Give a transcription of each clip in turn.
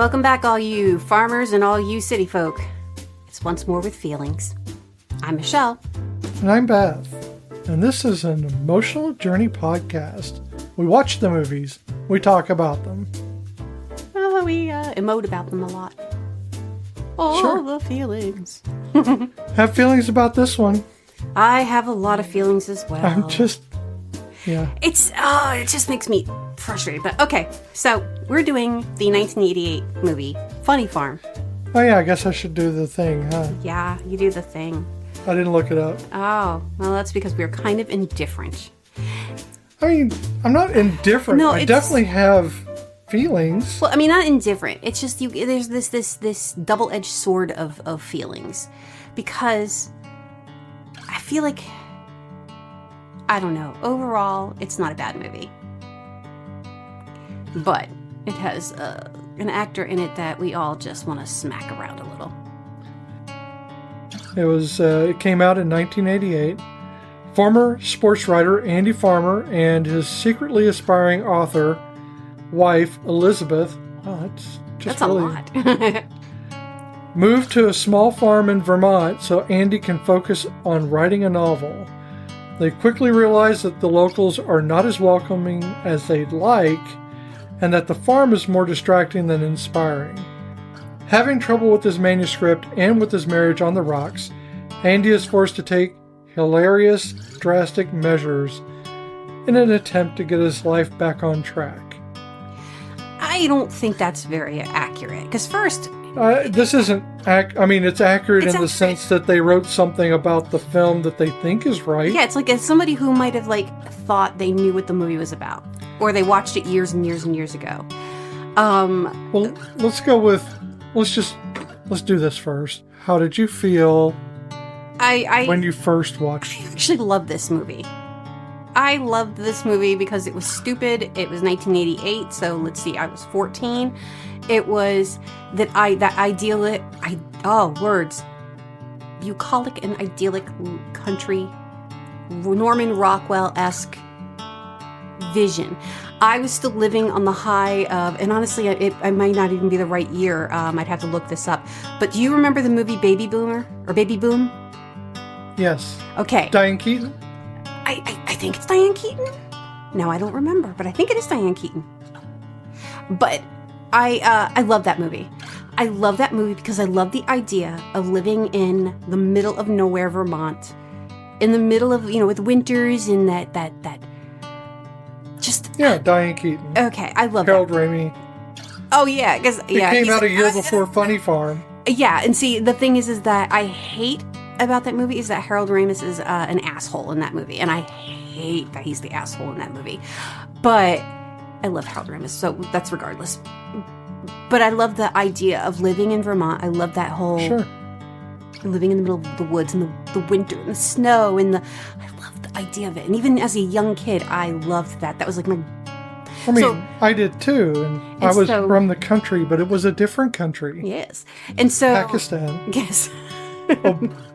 Welcome back, all you farmers and all you city folk. It's Once More with Feelings. I'm Michelle. And I'm Beth. And this is an emotional journey podcast. We watch the movies. We talk about them. Well, we emote about them a lot. All Sure. the feelings. Have feelings about this one. I have a lot of feelings as well. It just makes me frustrated. But okay, so we're doing the 1988 movie, Funny Farm. Oh yeah, I guess I should do the thing, huh? Yeah, you do the thing. I didn't look it up. Oh, well, that's because we're kind of indifferent. I mean, I'm not indifferent. No, I definitely have feelings. Well, I mean, not indifferent. It's just there's this double-edged sword of feelings. Because I feel like, I don't know, overall, it's not a bad movie. But it has an actor in it that we all just want to smack around a little. It came out in 1988. Former sports writer Andy Farmer and his secretly aspiring author wife Elizabeth, That's a lot. moved to a small farm in Vermont so Andy can focus on writing a novel. They quickly realize that the locals are not as welcoming as they'd like, and that the farm is more distracting than inspiring. Having trouble with his manuscript and with his marriage on the rocks, Andy is forced to take hilarious, drastic measures in an attempt to get his life back on track. I don't think that's very accurate. Because first... This isn't... it's accurate in the sense that they wrote something about the film that they think is right. Yeah, it's like somebody who might have thought they knew what the movie was about. Or they watched it years and years and years ago. Well, let's do this first. How did you feel when you first watched it? I actually love this movie. I loved this movie because it was stupid. It was 1988, so let's see, I was 14. It was bucolic and idyllic country, Norman Rockwell-esque vision. I was still living on the high of, and honestly, it might not even be the right year. I'd have to look this up. But do you remember the movie Baby Boomer or Baby Boom? Yes. Okay. Diane Keaton? I think it's Diane Keaton. No, I don't remember, but I think it is Diane Keaton. But I love that movie. I love that movie because I love the idea of living in the middle of nowhere, Vermont, in the middle of, with winters and that just... Yeah, Diane Keaton. Okay, I love Harold that. Ramis. Oh, yeah, because... It came out a year before Funny Farm. Yeah, and see, the thing is that I hate about that movie is that Harold Ramis is an asshole in that movie, and I hate that he's the asshole in that movie. But I love Harold Ramis, so that's regardless. But I love the idea of living in Vermont. I love that whole... Sure. Living in the middle of the woods and the winter and the snow and I love the idea of it. And even as a young kid, I loved that. That was like my... I did too. And I was from the country, but it was a different country. Yes. And so... Pakistan. Yes.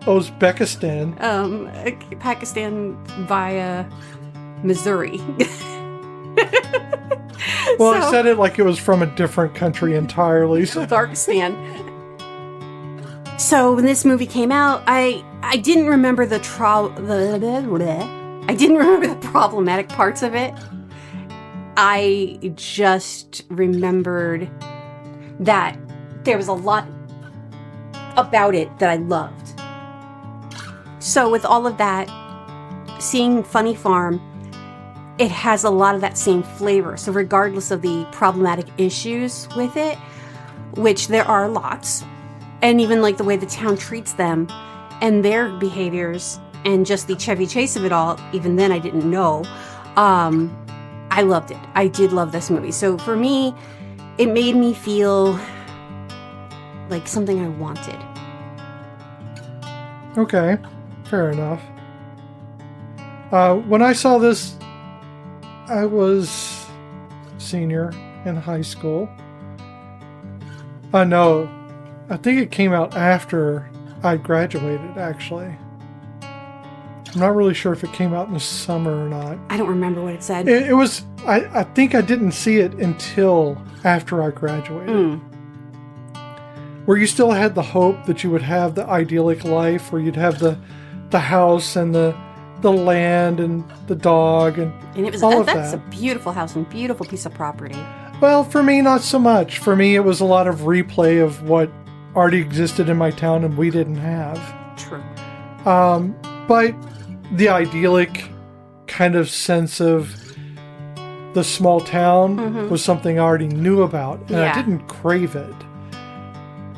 Uzbekistan. Pakistan via Missouri. Well, I said it like it was from a different country entirely. So. Uzbekistan. So when this movie came out, I didn't remember I didn't remember the problematic parts of it. I just remembered that there was a lot about it that I loved. So with all of that, seeing Funny Farm, it has a lot of that same flavor. So regardless of the problematic issues with it, which there are lots, and even like the way the town treats them and their behaviors and just the Chevy Chase of it all, even then I didn't know. I loved it. I did love this movie. So for me, it made me feel like something I wanted. Okay, fair enough. When I saw this, I was senior in high school. No, I think it came out after I graduated, actually. I'm not really sure if it came out in the summer or not. I don't remember what it said. It was, I think I didn't see it until after I graduated. where you still had the hope that you would have the idyllic life, where you'd have the house and the land and the dog and it was all of that's that. a beautiful house and beautiful piece of property. Well, for me, not so much. For me, it was a lot of replay of what already existed in my town and we didn't have. True. But the idyllic kind of sense of the small town was something I already knew about, and I didn't crave it.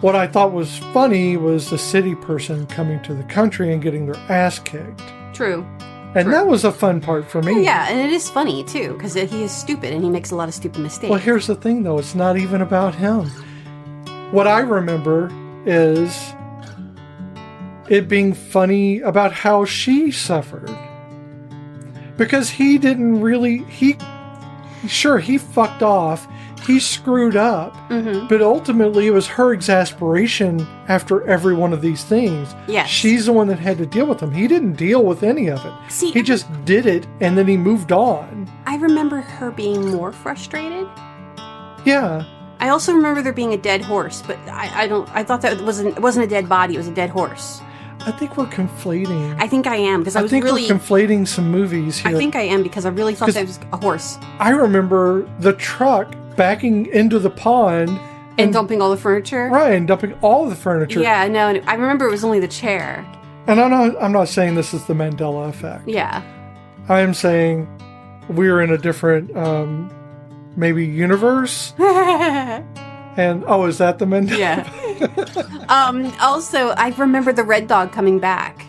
What I thought was funny was the city person coming to the country and getting their ass kicked. True. And that was a fun part for me. Yeah, and it is funny, too, because he is stupid and he makes a lot of stupid mistakes. Well, here's the thing, though. It's not even about him. What I remember is it being funny about how she suffered. Because he didn't really... Sure, he fucked off. He screwed up. But ultimately, it was her exasperation after every one of these things. Yes. She's the one that had to deal with them. He didn't deal with any of it. See, he just did it, and then he moved on. I remember her being more frustrated. Yeah. I also remember there being a dead horse, but I thought that it wasn't a dead body, it was a dead horse. I think we're conflating. I think I am, because I think we're conflating some movies here. I think I am, because I really thought that was a horse. I remember the truck backing into the pond. And dumping all the furniture? Right, and dumping all the furniture. Yeah, no, I remember it was only the chair. And I'm not saying this is the Mandela effect. Yeah. I am saying we're in a different, maybe universe. And, is that the Mandela? Yeah. Also, I remember the red dog coming back.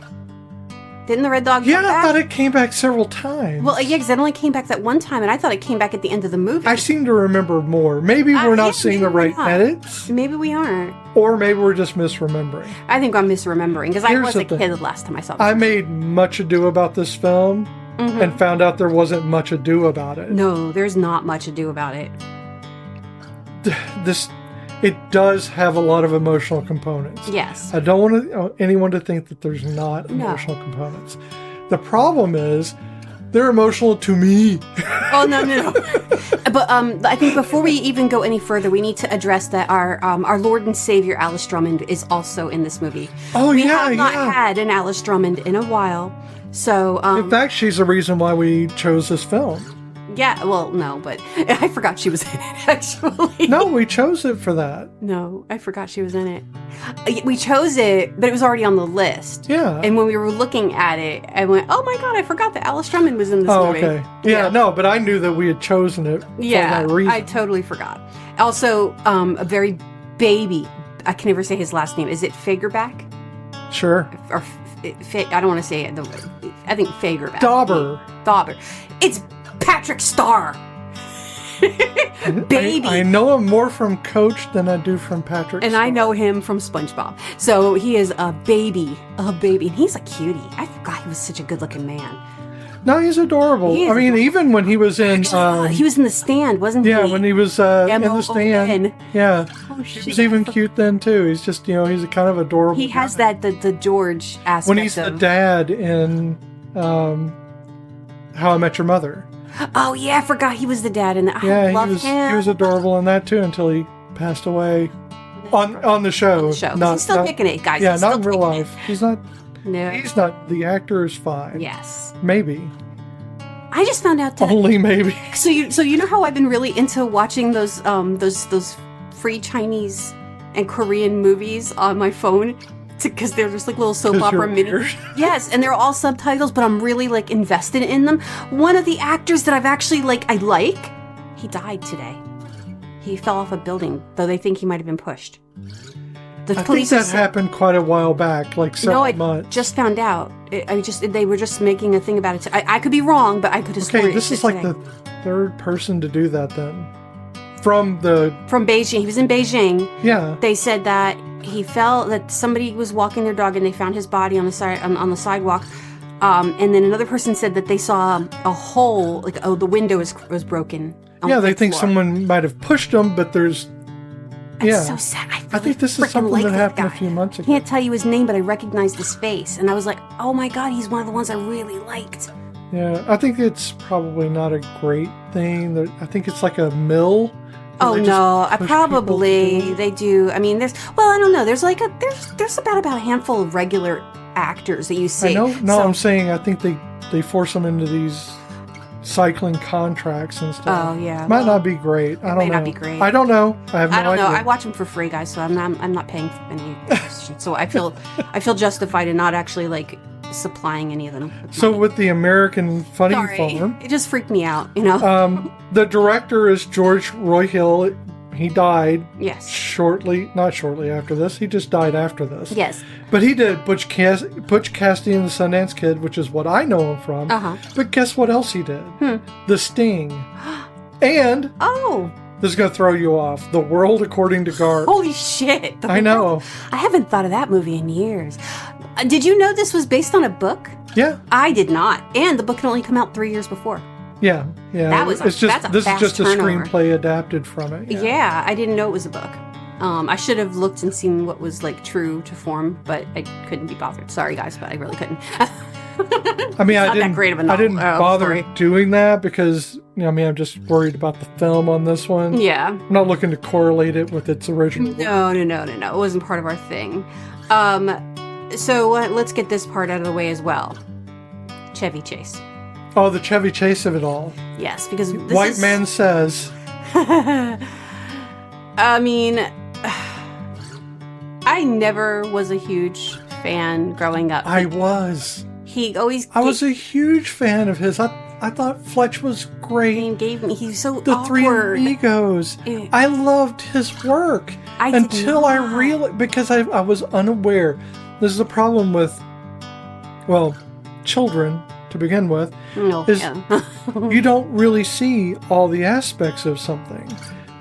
Didn't the red dog come back? Yeah, I thought it came back several times. Well, yeah, because it only came back that one time, and I thought it came back at the end of the movie. I seem to remember more. Maybe we're not seeing the right edits. Maybe we aren't. Or maybe we're just misremembering. I think I'm misremembering, because I was a kid the last time I saw this. I made much ado about this film and found out there wasn't much ado about it. No, there's not much ado about it. It does have a lot of emotional components. Yes. I don't want anyone to think that there's not emotional components. The problem is, they're emotional to me. Oh, no. But I think before we even go any further, we need to address that our Lord and Savior Alice Drummond is also in this movie. Oh, we have not had an Alice Drummond in a while. So, in fact, she's the reason why we chose this film. Yeah, well, no, but I forgot she was in it, actually. No, we chose it for that. No, I forgot she was in it. We chose it, but it was already on the list. Yeah. And when we were looking at it, I went, oh my god, I forgot that Alice Drummond was in this movie. Oh, okay. Yeah, no, but I knew that we had chosen it for that reason. I totally forgot. Also, a very baby, I can never say his last name. Is it Fagerback? Sure. Or, I don't want to say it. I think Fagerback. Dauber. It's Patrick Star. Baby. I know him more from Coach than I do from Patrick and Star. I know him from SpongeBob. So he is a baby. And he's a cutie. I forgot he was such a good-looking man. No, he's adorable. I mean, even when he was in... he was in The Stand, wasn't he? Yeah, when he was in The Stand. Yeah. Oh, shit. He was even cute then, too. He's just, he's a kind of adorable He has guy. the George aspect when he's the dad in How I Met Your Mother. Oh, yeah, I forgot he was the dad in that. I love him. He was adorable in that, too, until he passed away on the show. On the show. He's still kicking it, guys. Yeah, not in real life. He's not... No. He's not... The actor is fine. Yes. Maybe. I just found out that... Only maybe. So you know how I've been really into watching those free Chinese and Korean movies on my phone? Because they're just like little soap opera mini. Yes, and they're all subtitles, but I'm really like invested in them. One of the actors that I've actually he died today. He fell off a building, though they think he might have been pushed. I think that happened quite a while back, like several months. Just found out. They were just making a thing about it. I could be wrong, but I could have sworn. Okay, this is like the third person to do that then. From Beijing. He was in Beijing. Yeah. They said that he fell, that somebody was walking their dog and they found his body on the sidewalk. And then another person said that they saw a hole, the window was broken. Yeah, they think someone might have pushed him, but there's... That's so sad. I think this is something that happened a few months ago. I can't tell you his name, but I recognized his face. And I was like, oh my god, he's one of the ones I really liked. Yeah, I think it's probably not a great thing. I think it's like a mill Oh They no, just I push probably people to- they do. I mean, I don't know. There's like there's about a handful of regular actors that you see. I know. No, So- I'm saying I think they force them into these cycling contracts and stuff. Oh yeah, Might not be great. I don't know. may not be great. I don't know. I have no I don't know. idea. I watch them for free, guys, so I'm not paying for any. So I feel justified in not actually like supplying any of them. with So money. with the American Funny Sorry, Farm, it just freaked me out. You know. the director is George Roy Hill. He died Yes. not shortly after this. He just died after this. Yes. But he did Butch Cassidy and the Sundance Kid, which is what I know him from. Uh-huh. But guess what else he did? The Sting. And Oh. this is going to throw you off. The World According to Garp. Holy shit. I know. I haven't thought of that movie in years. Did you know this was based on a book? Yeah. I did not. And the book had only come out 3 years before. Yeah. That's a this is fast just a turnover. screenplay adapted from it. Yeah, I didn't know it was a book. I should have looked and seen what was like true to form, but I couldn't be bothered. Sorry, guys, but I really couldn't. I mean, not that great of a I didn't novel, bother story. doing that because, I'm just worried about the film on this one. Yeah. I'm not looking to correlate it with its original. No. It wasn't part of our thing. So let's get this part out of the way as well. Chevy Chase. Oh, the Chevy Chase of it all. Yes, because this White man says. I mean, I never was a huge fan growing up. I was a huge fan of his. I thought Fletch was great. He's so The Three awkward. Amigos. Eh. I loved his work I did until I not. realized, because I was unaware. This is the problem with, children to begin with. No, is- yeah. You don't really see all the aspects of something.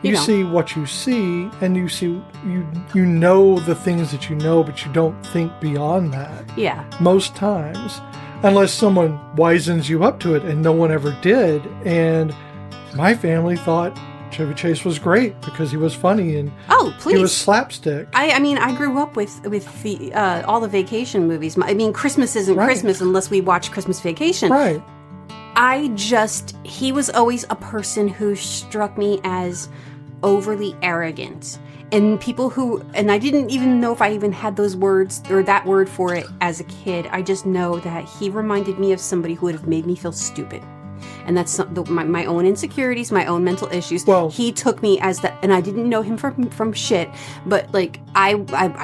You You don't. see what you see, and you know the things that you know, but you don't think beyond that Yeah. most times, unless someone wisens you up to it, and no one ever did. And my family thought Chevy Chase was great because he was funny and Oh, please. he was slapstick. I mean, I grew up with the all the vacation movies. I mean, Christmas isn't Right. Christmas unless we watch Christmas Vacation. Right. He was always a person who struck me as overly arrogant. And and I didn't even know if I even had those words or that word for it as a kid. I just know that he reminded me of somebody who would have made me feel stupid. And that's my own insecurities, my own mental issues. Well- He took me as that, and I didn't know him from shit. But like, I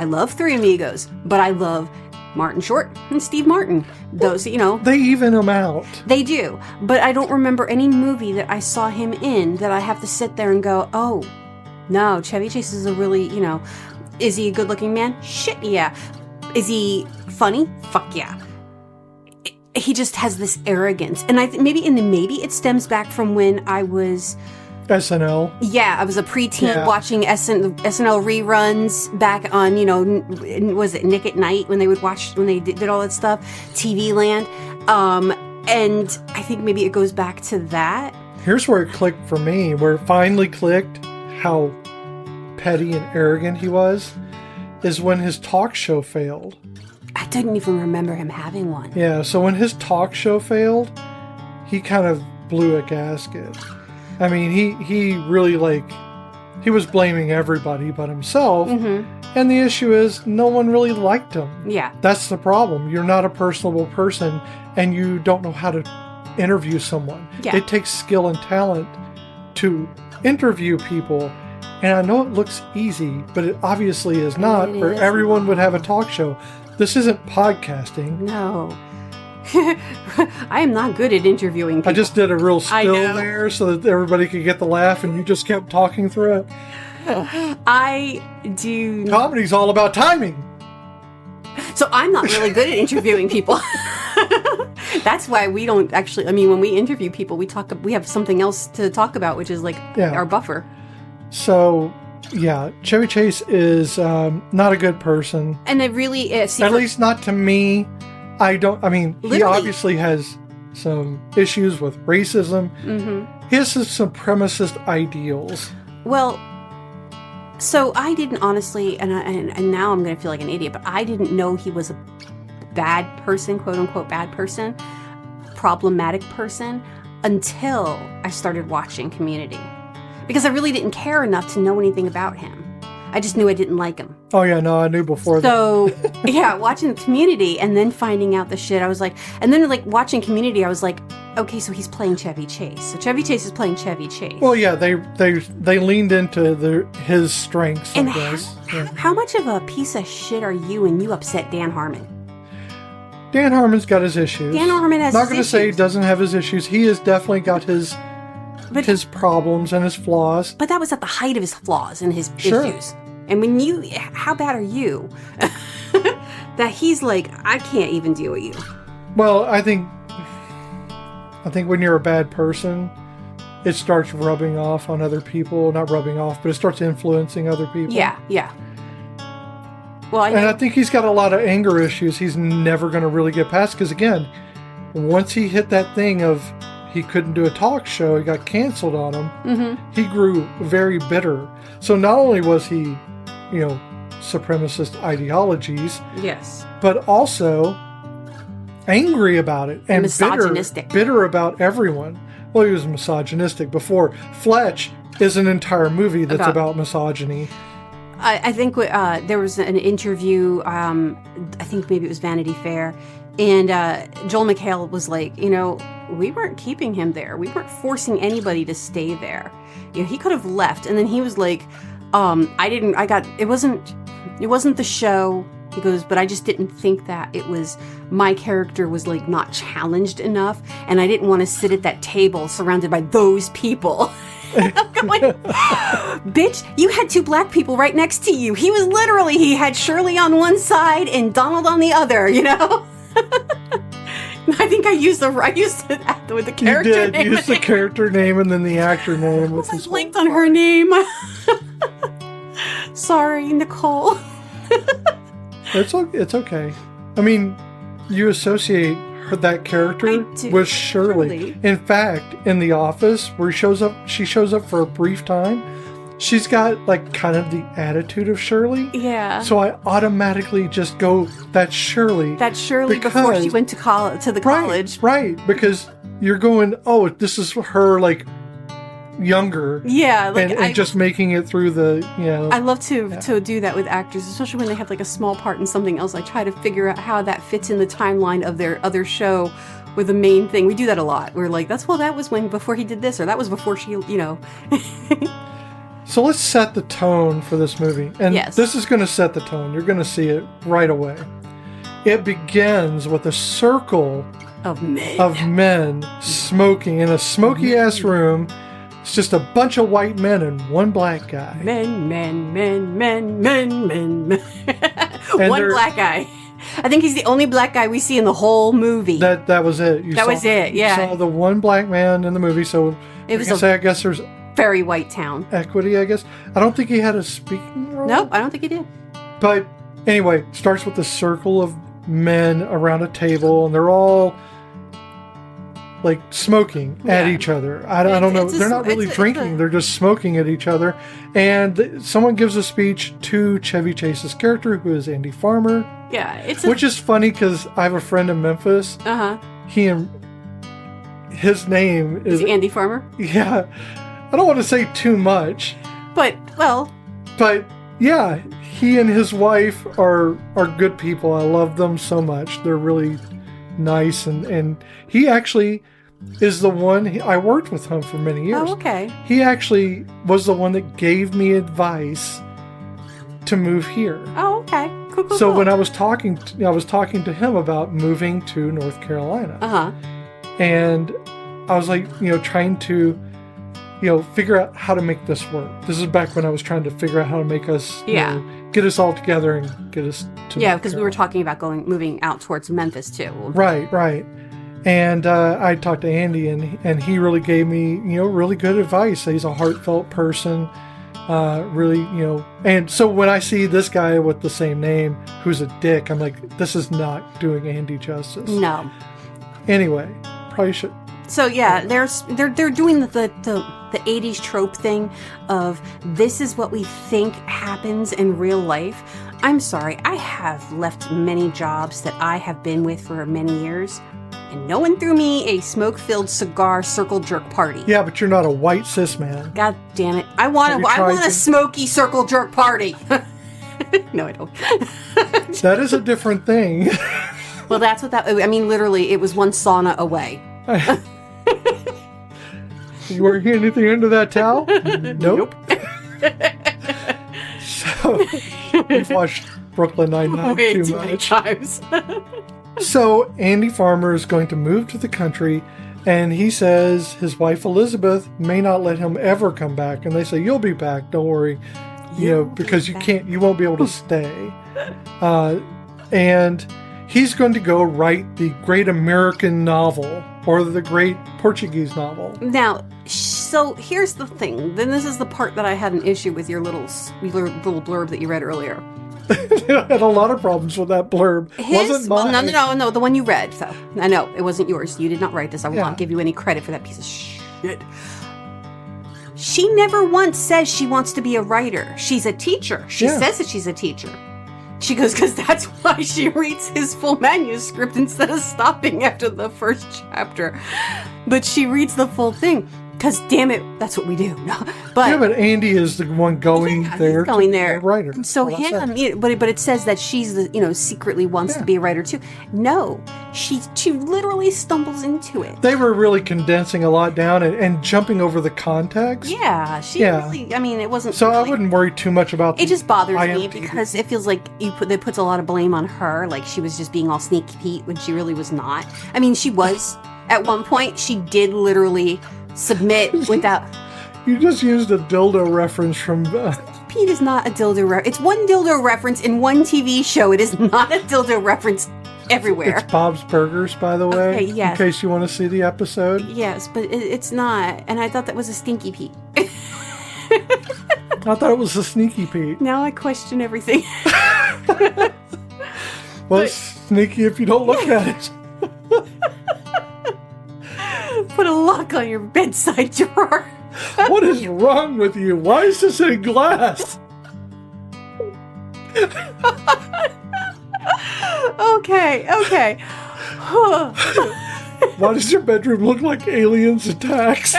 love Three Amigos, but I love Martin Short and Steve Martin. Those, They even him out. they do. But I don't remember any movie that I saw him in that I have to sit there and go, oh, no, Chevy Chase is a really, is he a good looking man? Shit, yeah. Is he funny? Fuck yeah. He just has this arrogance. And maybe it stems back from when I was, SNL. I was a preteen Yeah. watching SNL reruns back on, was it Nick at Night when they did all that stuff? TV Land. And I think maybe it goes back to that. Here's where it clicked for me, where it finally clicked how petty and arrogant he was, is when his talk show failed. I didn't even remember him having one. Yeah, so when his talk show failed, he kind of blew a gasket. I mean, he really, he was blaming everybody but himself. Mm-hmm. And the issue is, no one really liked him. Yeah. That's the problem. You're not a personable person, and you don't know how to interview someone. Yeah. It takes skill and talent to interview people. And I know it looks easy, but it obviously is not, It or is everyone would not. have a talk show. This isn't podcasting. No. I am not good at interviewing people. I just did a real I spill know. there so that everybody could get the laugh, and you just kept talking through it. I do. Comedy's all about timing. So I'm not really good at interviewing people. That's why we don't actually. I mean, when we interview people, we have something else to talk about, which is our buffer. So, yeah, Chevy Chase is not a good person. And it really is. At least not to me. He Literally. obviously has some issues with racism. Mm-hmm. He has some supremacist ideals. Well, so I didn't honestly, and now I'm going to feel like an idiot, but I didn't know he was a bad person, quote unquote bad person, problematic person, until I started watching Community. because I really didn't care enough to know anything about him. I just knew I didn't like him. Oh, yeah, no, I knew before that. So, yeah, watching Community and then finding out the shit, I was like, and then like watching Community, I was like, okay, so he's playing Chevy Chase. So Chevy Chase is playing Chevy Chase. Well, yeah, they leaned into his strengths, I guess. How much of a piece of shit are you and you upset Dan Harmon? Dan Harmon's got his issues. Dan Harmon has his issues. Not going to say he doesn't have his issues. He has definitely got his problems and his flaws. But that was at the height of his flaws and his Sure. issues. And when how bad are you? That he's like, I can't even deal with you. Well, I think when you're a bad person, it starts rubbing off on other people. Not rubbing off, but it starts influencing other people. Yeah, yeah. Well, I think he's got a lot of anger issues he's never going to really get past. Because again, once he hit that thing of he couldn't do a talk show, he got canceled on him, mm-hmm. he grew very bitter. So not only was he, supremacist ideologies, yes, but also angry about it and misogynistic. bitter about everyone. Well, he was misogynistic before. Fletch is an entire movie that's about misogyny. I think there was an interview, I think maybe it was Vanity Fair, and Joel McHale was like, we weren't keeping him there. We weren't forcing anybody to stay there. He could have left. And then he was like, it wasn't the show. He goes, but I just didn't think that my character was like not challenged enough. And I didn't want to sit at that table surrounded by those people. Going, bitch, you had two black people right next to you. He had Shirley on one side and Donald on the other, I think I used the with the character you did name. Use the character name and then the actor name. I blinked on her name. Sorry, Nicole. It's okay. I mean, you associate that character with Shirley. In fact, in The Office, where she shows up for a brief time, she's got like kind of the attitude of Shirley. Yeah. So I automatically just go, that's Shirley. That's Shirley before she went to the college. Right, because you're going, oh, this is her like younger. Yeah, like and just making it through the, I love to do that with actors, especially when they have like a small part in something else. I try to figure out how that fits in the timeline of their other show with the main thing. We do that a lot. We're like, that was before he did this, or that was before she, So let's set the tone for this movie. And this is going to set the tone. You're going to see it right away. It begins with a circle of men smoking in a smoky-ass room. It's just a bunch of white men and one black guy. Men. One black guy. I think he's the only black guy we see in the whole movie. That was it. You saw the one black man in the movie. So I guess there's very white town. Equity, I guess. I don't think he had a speaking role. Nope, I don't think he did. But anyway, starts with a circle of men around a table, and they're all like smoking at each other. I don't know. They're not really drinking. They're just smoking at each other. And someone gives a speech to Chevy Chase's character, who is Andy Farmer. Yeah, which is funny because I have a friend in Memphis. His name is Andy Farmer. Yeah, I don't want to say too much, but yeah, he and his wife are good people. I love them so much. They're really nice, and he actually is the one. I worked with him for many years. Oh, okay. He actually was the one that gave me advice to move here. Oh, okay. Cool. So when I was talking to him about moving to North Carolina. And I was like, trying to, figure out how to make this work. This is back when I was trying to figure out how to make us, get us all together and get us to. Yeah, because we were talking about moving out towards Memphis too. Right. And I talked to Andy, and he really gave me, really good advice. He's a heartfelt person. Really, and so when I see this guy with the same name who's a dick, I'm like, this is not doing Andy justice. No. Anyway, probably should. So yeah, they're doing the 80s trope thing of this is what we think happens in real life. I'm sorry, I have left many jobs that I have been with for many years and no one threw me a smoke-filled cigar circle jerk party. Yeah, but you're not a white cis man. God damn it. I want a smoky circle jerk party. No, I don't. That is a different thing. Well, that's what I mean, literally, it was one sauna away. You working anything under that towel? Nope. So, you've watched Brooklyn Nine-Nine too much. Many times. So, Andy Farmer is going to move to the country, and he says his wife Elizabeth may not let him ever come back. And they say, "You'll be back, don't worry." Because you won't be able to stay. And he's going to go write the great American novel, or the great Portuguese novel. Now, so here's the thing. Then this is the part that I had an issue with your little blurb that you read earlier. I had a lot of problems with that blurb. Wasn't mine. Well, no, the one you read. So I know it wasn't yours. You did not write this. I will not give you any credit for that piece of shit. She never once says she wants to be a writer. She's a teacher. She says that she's a teacher. She goes, because that's why she reads his full manuscript instead of stopping after the first chapter. But she reads the full thing. Because, damn it, that's what we do. But Andy is the one going there. Going there. A writer. So but it says that she's secretly wants to be a writer too. No, she literally stumbles into it. They were really condensing a lot down and jumping over the context. Yeah, really. I mean, it wasn't. So really, I wouldn't worry too much about. It just bothers me because it feels like it puts a lot of blame on her. Like she was just being all sneaky Pete when she really was not. I mean, she was at one point. She did literally submit without. You just used a dildo reference from. Pete is not a dildo reference. It's one dildo reference in one TV show. It is not a dildo reference everywhere. It's Bob's Burgers, by the way. Okay, yes. In case you want to see the episode. Yes, but it's not. And I thought that was a stinky Pete. I thought it was a sneaky Pete. Now I question everything. Well, it's sneaky if you don't look at it. Put a lock on your bedside drawer. What is wrong with you? Why is this in glass? Okay. Why does your bedroom look like Aliens Attacks?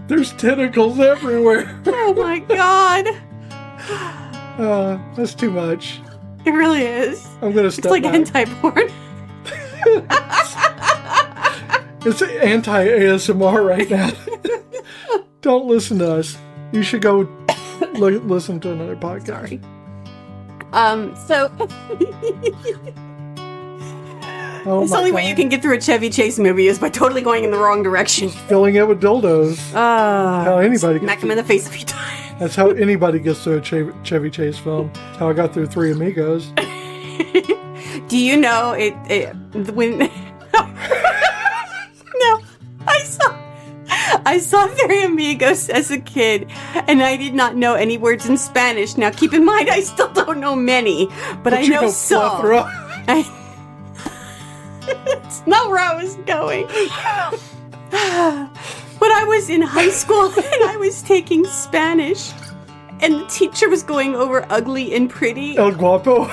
There's tentacles everywhere. Oh my god. That's too much. It really is. I'm going to step It's like back. hentai porn. It's anti-ASMR right now. Don't listen to us. You should go listen to another podcast. Sorry. So it's the only way you can get through a Chevy Chase movie is by totally going in the wrong direction. Filling it with dildos. How anybody gets smack him in the face a few times. That's how anybody gets through a Chevy Chase film. That's how I got through Three Amigos. Do you know it when? No, I saw Three Amigos as a kid, and I did not know any words in Spanish. Now, keep in mind, I still don't know many, but I know some. It's not where I was going. But I was in high school, and I was taking Spanish, and the teacher was going over ugly and pretty. El Guapo.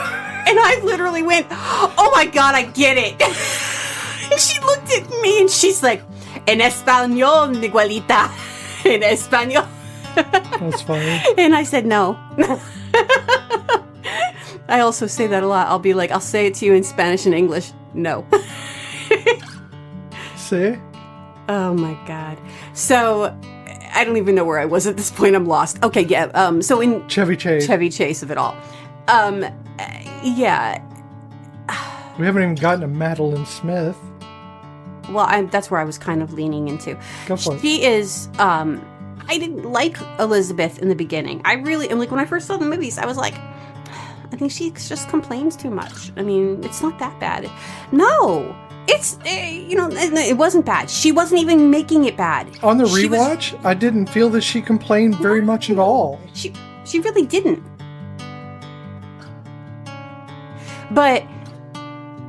And I literally went, "Oh my God, I get it." And she looked at me and she's like, "En español, igualita." En español. That's funny. And I said, "No." I also say that a lot. I'll be like, I'll say it to you in Spanish and English. No. See? Oh my God. So I don't even know where I was at this point. I'm lost. Okay, yeah. So in Chevy Chase of it all. Yeah. We haven't even gotten to Madeline Smith. Well, that's where I was kind of leaning into. Go for it. She is, I didn't like Elizabeth in the beginning. I really, and like when I first saw the movies, I was like, I think she just complains too much. I mean, it's not that bad. No, it's, it wasn't bad. She wasn't even making it bad. On the rewatch, I didn't feel that she complained very much at all. She really didn't. But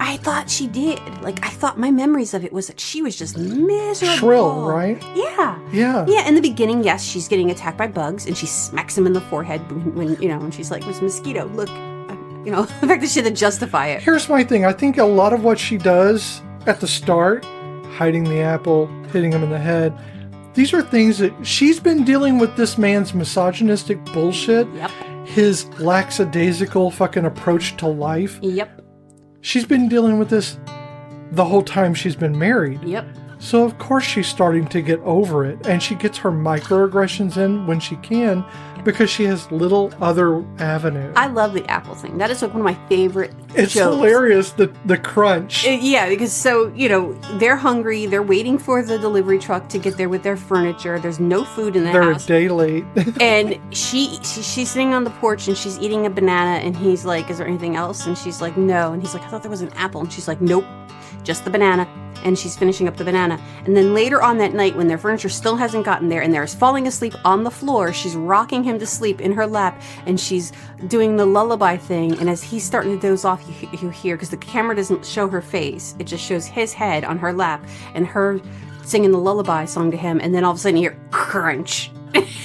I thought she did. Like, I thought my memories of it was that she was just miserable. Shrill, right? Yeah. Yeah. Yeah, in the beginning, yes, she's getting attacked by bugs, and she smacks him in the forehead when she's like, "This mosquito, look, the fact that she had to justify it. Here's my thing. I think a lot of what she does at the start, hiding the apple, hitting him in the head, these are things that she's been dealing with this man's misogynistic bullshit. Yep. His lackadaisical fucking approach to life. Yep. She's been dealing with this the whole time she's been married. Yep. So of course she's starting to get over it, and she gets her microaggressions in when she can because she has little other avenues. I love the apple thing. That is like one of my favorite It's jokes. hilarious, the crunch. Yeah, because they're hungry. They're waiting for the delivery truck to get there with their furniture. There's no food in the They're house. a day late. And she's sitting on the porch and she's eating a banana, and he's like, is there anything else? And she's like, no. And he's like, I thought there was an apple. And she's like, nope, just the banana. And she's finishing up the banana. And then later on that night, when their furniture still hasn't gotten there and they're falling asleep on the floor, she's rocking him to sleep in her lap, and she's doing the lullaby thing. And as he's starting to doze off, you hear, because the camera doesn't show her face, it just shows his head on her lap and her singing the lullaby song to him. And then all of a sudden you hear crunch.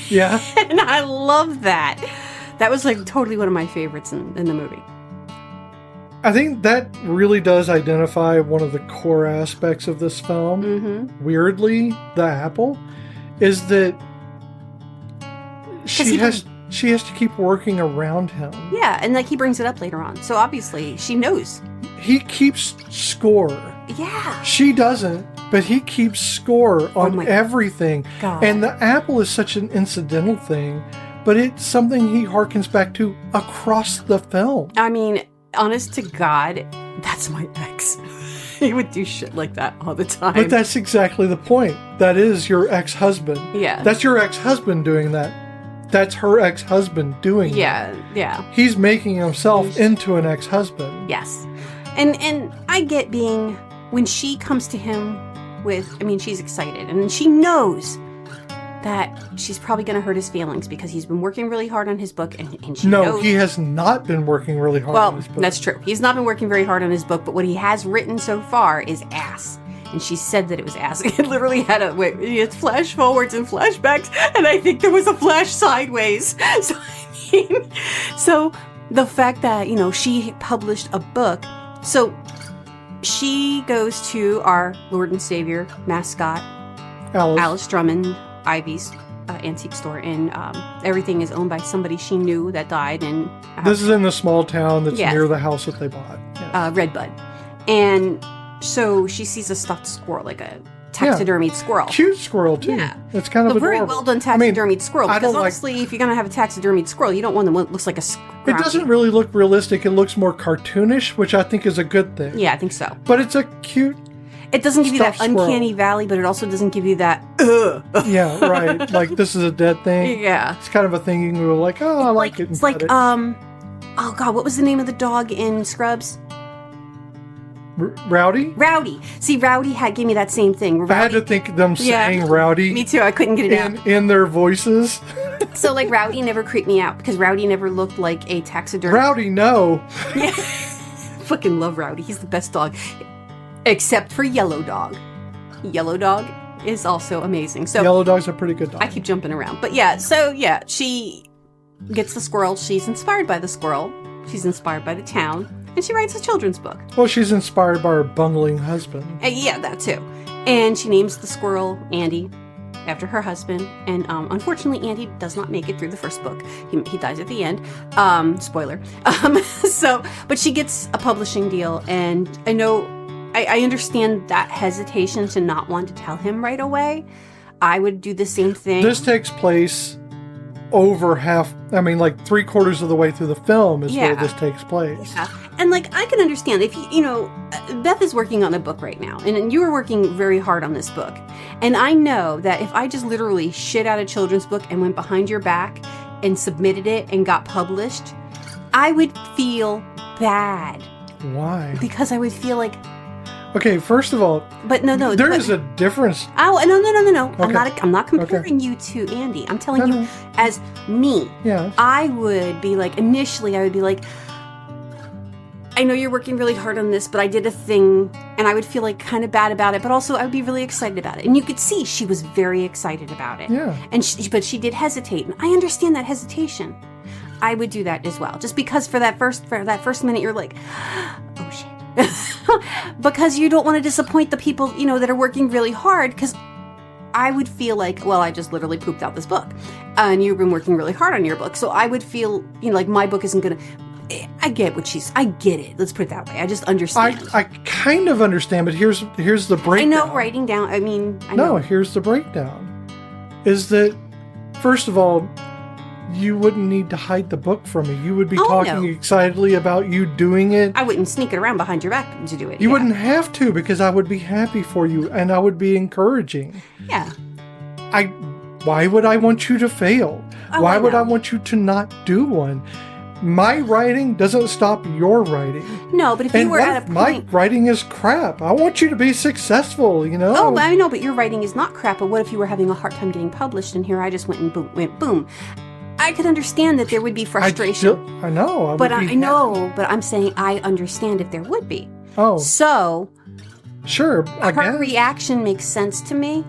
Yeah. And I love that. That was like totally one of my favorites in the movie. I think that really does identify one of the core aspects of this film. Mm-hmm. Weirdly, the apple, is that she has to keep working around him. Yeah, and like he brings it up later on. So obviously she knows. He keeps score. Yeah. She doesn't, but he keeps score on everything. God. And the apple is such an incidental thing, but it's something he harkens back to across the film. I mean, honest to God, that's my ex. He would do shit like that all the time. But that's exactly the point. That is your ex-husband. Yeah. That's your ex-husband doing that. That's her ex-husband doing that. Yeah. He's making himself into an ex-husband. Yes. And I get being, when she comes to him with, she's excited, and she knows that she's probably going to hurt his feelings because he's been working really hard on his book, and she knows. No, he has not been working really hard on his book. Well, that's true. He's not been working very hard on his book, but what he has written so far is ass. And she said that it was ass. It literally had it's flash forwards and flashbacks, and I think there was a flash sideways. So the fact that, she published a book, so she goes to our Lord and Savior mascot, Alice Drummond, Ivy's antique store, and everything is owned by somebody she knew that died. And this is in the small town that's near the house that they bought. Yes. Redbud. And so she sees a stuffed squirrel, like a taxidermied squirrel. Cute squirrel, too. Yeah. It's kind of very adorable. well done taxidermied squirrel. Because honestly, if you're going to have a taxidermied squirrel, you don't want one that looks like a It doesn't really look realistic. It looks more cartoonish, which I think is a good thing. Yeah, I think so. But it's a cute... It doesn't give you that squirrel. uncanny valley, but it also doesn't give you that, Yeah, right. Like, this is a dead thing. Yeah. It's kind of a thing you can go like, oh, I like it. It's like, oh God, what was the name of the dog in Scrubs? Rowdy? Rowdy. See, Rowdy gave me that same thing. Rowdy, I had to think them saying Rowdy. Me too. I couldn't get it out. In their voices. So, like, Rowdy never creeped me out because Rowdy never looked like a taxidermy. Rowdy, no. Yeah. Fucking love Rowdy. He's the best dog. Except for Yellow Dog. Yellow Dog is also amazing. So Yellow Dog's a pretty good dog. I keep jumping around. But she gets the squirrel. She's inspired by the squirrel. She's inspired by the town. And she writes a children's book. Well, she's inspired by her bungling husband. Yeah, that too. And she names the squirrel Andy after her husband. And unfortunately, Andy does not make it through the first book. He dies at the end. Spoiler. But she gets a publishing deal. And I understand that hesitation to not want to tell him right away. I would do the same thing. This takes place over like 3/4 of the way through the film is where this takes place. Yeah. And like, I can understand if Beth is working on a book right now, and you are working very hard on this book. And I know that if I just literally shit out a children's book and went behind your back and submitted it and got published, I would feel bad. Why? Because I would feel like, okay, first of all, there is a difference. Oh, no. Okay. I'm not comparing you to Andy. I'm telling you as me. Yeah. I would be like, initially I would be like, I know you're working really hard on this, but I did a thing, and I would feel like kind of bad about it, but also I would be really excited about it. And you could see she was very excited about it. Yeah. But she did hesitate, and I understand that hesitation. I would do that as well. Just because for that first minute, you're like, oh shit. Because you don't want to disappoint the people, that are working really hard. Because I would feel like, well, I just literally pooped out this book. And you've been working really hard on your book. So I would feel, like my book isn't going to... I get it. Let's put it that way. I just understand. I kind of understand, but here's the breakdown. I know writing down, I know. No, here's the breakdown. Is that, first of all, you wouldn't need to hide the book from me. You would be talking excitedly about you doing it. I wouldn't sneak it around behind your back to do it. You wouldn't have to, because I would be happy for you and I would be encouraging. Yeah. Why would I want you to fail? Why would I want you to not do one? My writing doesn't stop your writing. No, but if you were at a point... my writing is crap? I want you to be successful, Oh, I know, but your writing is not crap. But what if you were having a hard time getting published, and here I just went boom. I could understand that there would be frustration. I know. But I'm saying I understand if there would be. Oh. So... Sure, I guess. Her reaction makes sense to me.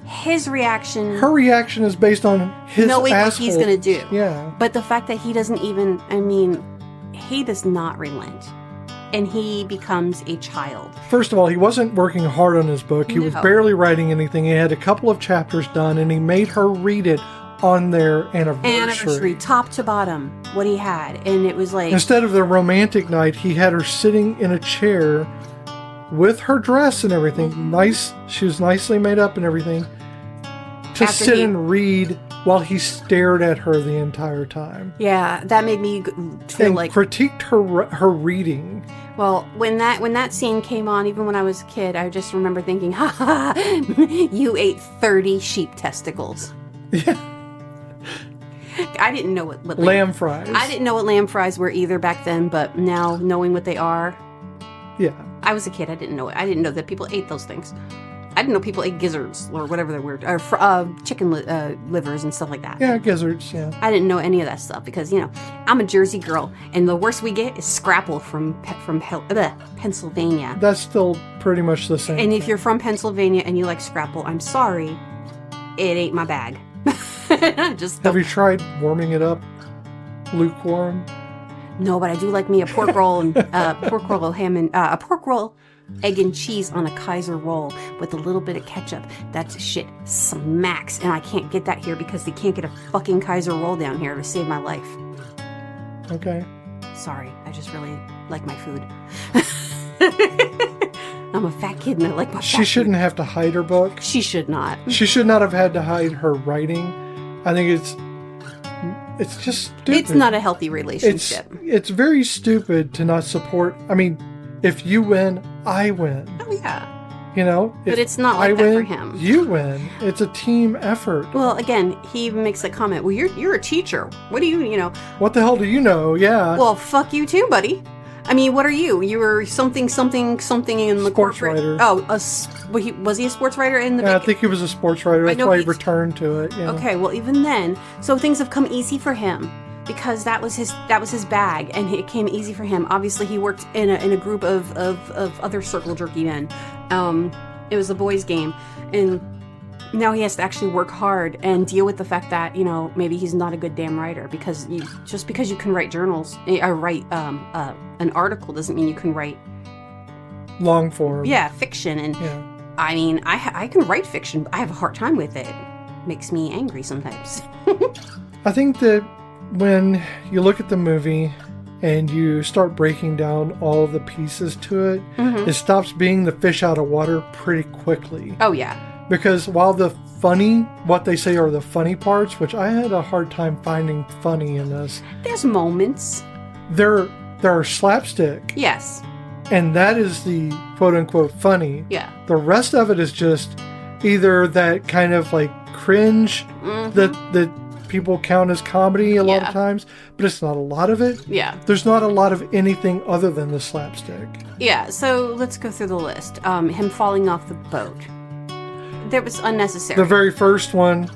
His reaction... Her reaction is based on his knowing asshole. What he's going to do. Yeah. But the fact that he doesn't even... he does not relent. And he becomes a child. First of all, he wasn't working hard on his book. He was barely writing anything. He had a couple of chapters done, and he made her read it on their anniversary. Top to bottom, what he had. And it was like... Instead of the romantic night, he had her sitting in a chair with her dress and everything. Mm-hmm. Nice. She was nicely made up and everything. To sit and read while he stared at her the entire time. Yeah, that made me feel like... critiqued her reading. Well, when that scene came on, even when I was a kid, I just remember thinking, ha ha, you ate 30 sheep testicles. Yeah. I didn't know what lamb fries. I didn't know what lamb fries were either back then, but now knowing what they are. Yeah. I was a kid. I didn't know it. I didn't know that people ate those things. I didn't know people ate gizzards or whatever they're weird, or chicken livers and stuff like that. Yeah, gizzards, yeah. I didn't know any of that stuff because, I'm a Jersey girl, and the worst we get is scrapple from Pennsylvania. That's still pretty much the same. And if you're from Pennsylvania and you like scrapple, I'm sorry, it ain't my bag. Have you tried warming it up lukewarm? No, but I do like me a pork roll and pork roll, egg and cheese on a Kaiser roll with a little bit of ketchup. That shit smacks, and I can't get that here because they can't get a fucking Kaiser roll down here to save my life. Okay. Sorry, I just really like my food. I'm a fat kid and I like my She shouldn't have to hide her book. She should not. She should not have had to hide her writing. I think it's just stupid. It's not a healthy relationship. It's very stupid to not support. If you win, I win. Oh, yeah. But it's not like that for him. You win. It's a team effort. Well, again, he even makes a comment. Well, you're a teacher. What do you What the hell do you know? Yeah. Well, fuck you too, buddy. What are you? You were something in the sports corporate... writer. Oh, was he a sports writer in the... Yeah, I think he was a sports writer. That's why he returned to it. Yeah. Okay, well, even then, so things have come easy for him because that was his bag, and it came easy for him. Obviously, he worked in a group of other circle jerky men. It was a boys' game, and now he has to actually work hard and deal with the fact that maybe he's not a good damn writer because just because you can write journals or write an article doesn't mean you can write long form. Yeah, fiction. And I can write fiction, but I have a hard time with it. Makes me angry sometimes. I think that when you look at the movie and you start breaking down all the pieces to it, it stops being the fish out of water pretty quickly. Oh, yeah. Because while what they say are the funny parts, which I had a hard time finding funny in this. There's moments. There are slapstick. Yes. And that is the quote-unquote funny. Yeah. The rest of it is just either that kind of like cringe that people count as comedy a lot of times, but it's not a lot of it. Yeah. There's not a lot of anything other than the slapstick. Yeah, so let's go through the list. Him falling off the boat. That was unnecessary. The very first one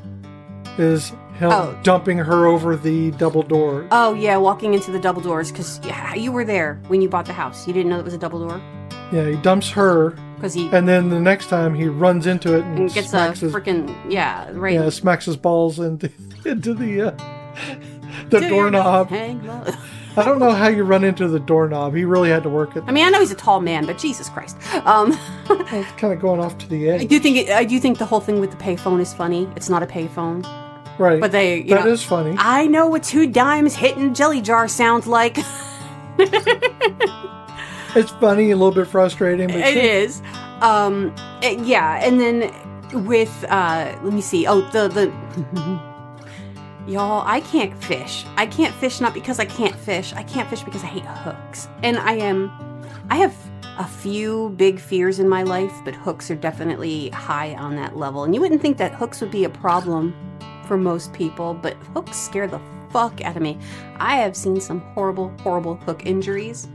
is him dumping her over the double door. Oh, yeah, walking into the double doors, because you were there when you bought the house. You didn't know it was a double door? Yeah, he dumps her, and then the next time he runs into it and gets a freaking, right. Yeah, smacks his balls into the The doorknob. Hang low. I don't know how you run into the doorknob. He really had to work it. I mean, I know he's a tall man, but Jesus Christ. It's kind of going off to the edge. I do think the whole thing with the payphone is funny. It's not a payphone. Right. But that is funny. I know what 2 dimes hitting jelly jar sounds like. It's funny, a little bit frustrating. But it is. Yeah, and then with, let me see. Oh, the y'all, I can't fish. I can't fish not because I can't fish. I can't fish because I hate hooks. And I have a few big fears in my life, but hooks are definitely high on that level. And you wouldn't think that hooks would be a problem for most people, but hooks scare the fuck out of me. I have seen some horrible, horrible hook injuries.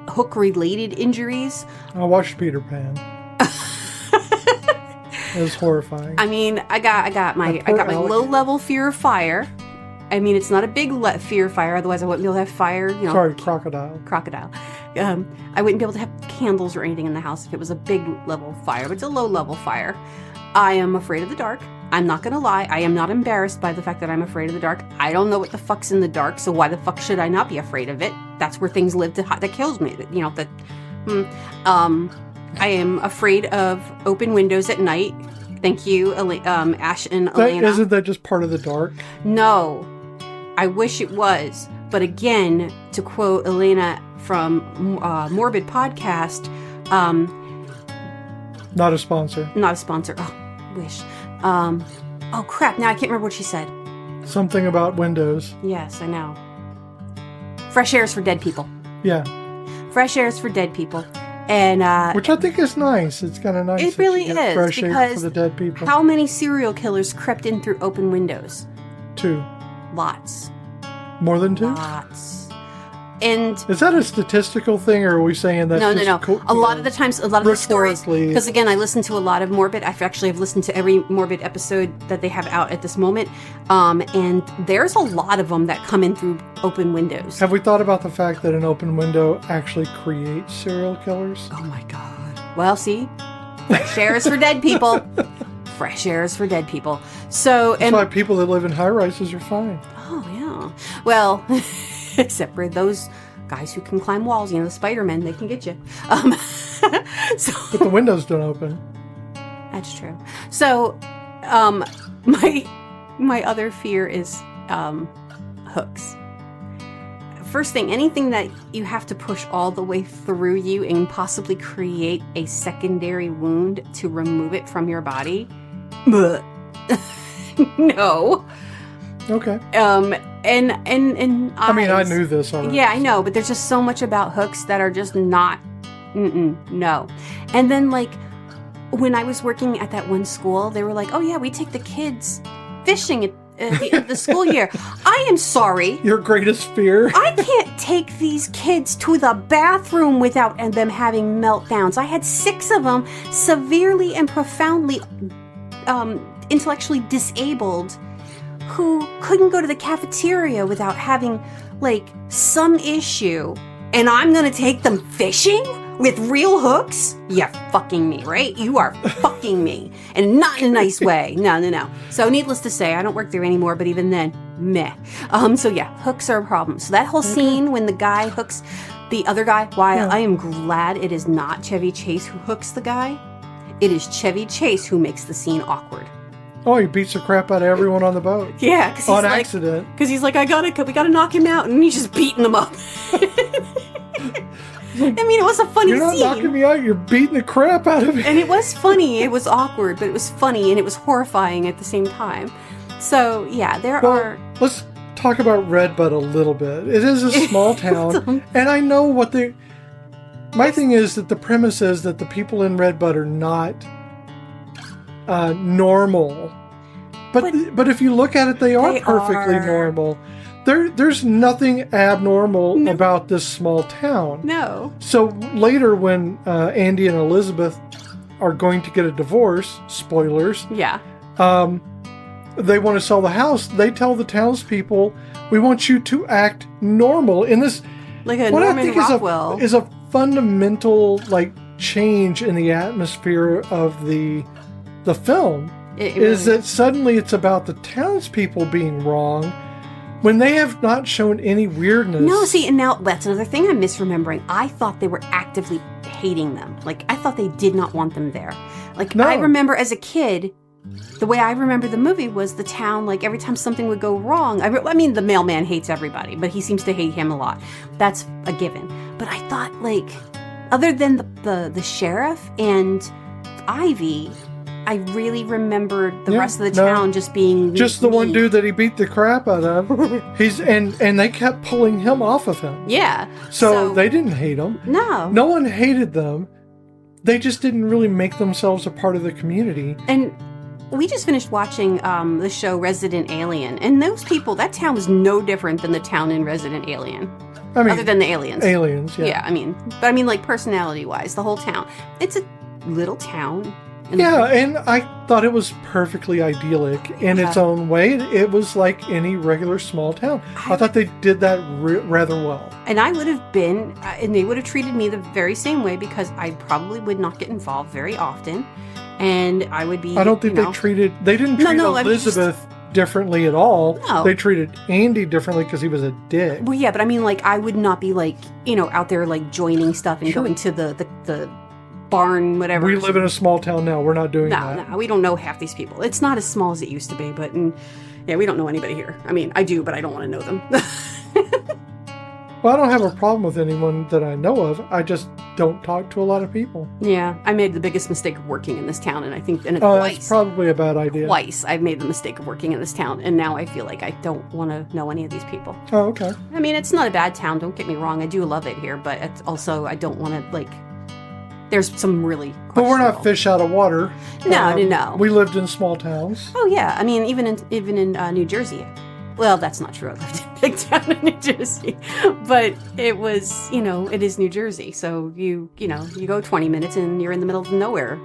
Hook-related injuries. I watched Peter Pan. It was horrifying. I mean, I got my low-level fear of fire. I mean, it's not a big fear of fire, otherwise I wouldn't be able to have fire. Sorry, crocodile. I wouldn't be able to have candles or anything in the house if it was a big level fire, but it's a low-level fire. I am afraid of the dark. I'm not going to lie. I am not embarrassed by the fact that I'm afraid of the dark. I don't know what the fuck's in the dark, so why the fuck should I not be afraid of it? That's where things live that kills me. I am afraid of open windows at night. Thank you, Ash and Elena. Isn't that just part of the dark? No. I wish it was. But again, to quote Elena from Morbid Podcast... not a sponsor. Not a sponsor. Oh, wish. Oh, crap. Now I can't remember what she said. Something about windows. Yes, I know. Fresh air is for dead people. Yeah. Fresh air is for dead people. And which I think is nice. It's kind of nice. It really is. Fresh air for the dead people. How many serial killers crept in through open windows? 2. Lots. More than 2? Lots. And is that a statistical thing, or are we saying that? No. A lot of the times, a lot of the stories. Because again, I listen to a lot of Morbid. I actually have listened to every Morbid episode that they have out at this moment, and there's a lot of them that come in through open windows. Have we thought about the fact that an open window actually creates serial killers? Oh my god! Well, see, fresh air is for dead people. Fresh air is for dead people. So, that's why people that live in high rises are fine. Oh yeah. Well. Except for those guys who can climb walls, the Spider-Men, they can get you. But the windows don't open. That's true. So, my other fear is hooks. First thing, anything that you have to push all the way through you and possibly create a secondary wound to remove it from your body. No. Okay. And I mean, I knew this already. Yeah, I know, but there's just so much about hooks that are just not, no. And then, like, when I was working at that one school, they were like, oh yeah, we take the kids fishing at the end of the school year. I am sorry. Your greatest fear? I can't take these kids to the bathroom without them having meltdowns. I had 6 of them severely and profoundly intellectually disabled who couldn't go to the cafeteria without having, like, some issue. And I'm gonna take them fishing with real hooks? You're fucking me, right? You are fucking me. And not in a nice way. No. So needless to say, I don't work there anymore, but even then, meh. So yeah, hooks are a problem. So that whole scene when the guy hooks the other guy, while I am glad it is not Chevy Chase who hooks the guy, it is Chevy Chase who makes the scene awkward. Oh, he beats the crap out of everyone on the boat. Yeah, cause on accident. Because he's like, we gotta knock him out, and he's just beating them up. I mean, it was a funny scene. You're not knocking me out, you're beating the crap out of me. And it was funny. It was awkward, but it was funny, and it was horrifying at the same time. So, yeah, let's talk about Redbud a little bit. It is a small town, and I know what my thing is that the premise is that the people in Redbud are not normal, but if you look at it, they are perfectly normal. There's nothing abnormal about this small town. No. So later, when Andy and Elizabeth are going to get a divorce, spoilers. Yeah. They want to sell the house. They tell the townspeople, "We want you to act normal in this." Like a Norman Rockwell is a fundamental change in the atmosphere of the film. It really is that suddenly it's about the townspeople being wrong, when they have not shown any weirdness. No, see, and now that's another thing I'm misremembering. I thought they were actively hating them. Like, I thought they did not want them there. Like, No. I remember as a kid, the way I remember the movie was the town, like, every time something would go wrong. I mean, the mailman hates everybody, but he seems to hate him a lot. That's a given. But I thought, like, other than the sheriff and Ivy, I really remembered the rest of the town just being just the mean. one dude that he beat the crap out of. and they kept pulling him off of him. Yeah. So they didn't hate him. No one hated them. They just didn't really make themselves a part of the community. And we just finished watching the show Resident Alien, and those people, that town was no different than the town in Resident Alien. I mean, other than the aliens. Aliens, yeah. Yeah, I mean, like personality-wise, the whole town. It's a little town. Yeah, and I thought it was perfectly idyllic in its own way. It was like any regular small town. I thought they did that rather well. And I would have been, and they would have treated me the very same way because I probably would not get involved very often. And I would be, I don't think they didn't treat Elizabeth differently at all. No. They treated Andy differently because he was a dick. Well, yeah, but I mean, like, I would not be like, out there like joining stuff and going to the barn, whatever. We live in a small town now. We're not doing that. No, we don't know half these people. It's not as small as it used to be, but we don't know anybody here. I mean, I do, but I don't want to know them. Well, I don't have a problem with anyone that I know of. I just don't talk to a lot of people. Yeah, I made the biggest mistake of working in this town, and I think twice. That's probably a bad idea. Twice I've made the mistake of working in this town, and now I feel like I don't want to know any of these people. Oh, okay. I mean, it's not a bad town, don't get me wrong. I do love it here, but it's also, I don't want to, like, there's some really But we're not fish out of water. No. We lived in small towns. Oh, yeah. I mean, even in New Jersey. Well, that's not true. I lived in a big town in New Jersey. But it was, it is New Jersey. So you go 20 minutes and you're in the middle of nowhere.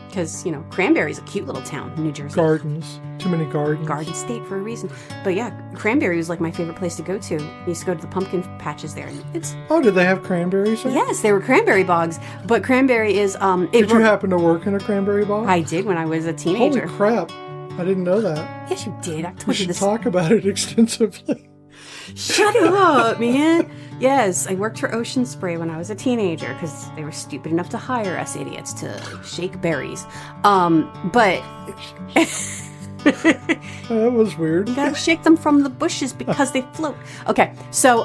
Because, Cranberry's a cute little town in New Jersey. Gardens. Too many gardens. Garden State for a reason. But yeah, Cranberry was like my favorite place to go to. I used to go to the pumpkin patches there. Oh, did they have cranberries there? Yes, they were cranberry bogs. But cranberry is... Did you happen to work in a cranberry bog? I did when I was a teenager. Holy crap. I didn't know that. Yes, you did. I We told you should this. talk about it extensively. Shut up, man. Yes, I worked for Ocean Spray when I was a teenager because they were stupid enough to hire us idiots to shake berries. But... That was weird. You gotta shake them from the bushes because they float. Okay, so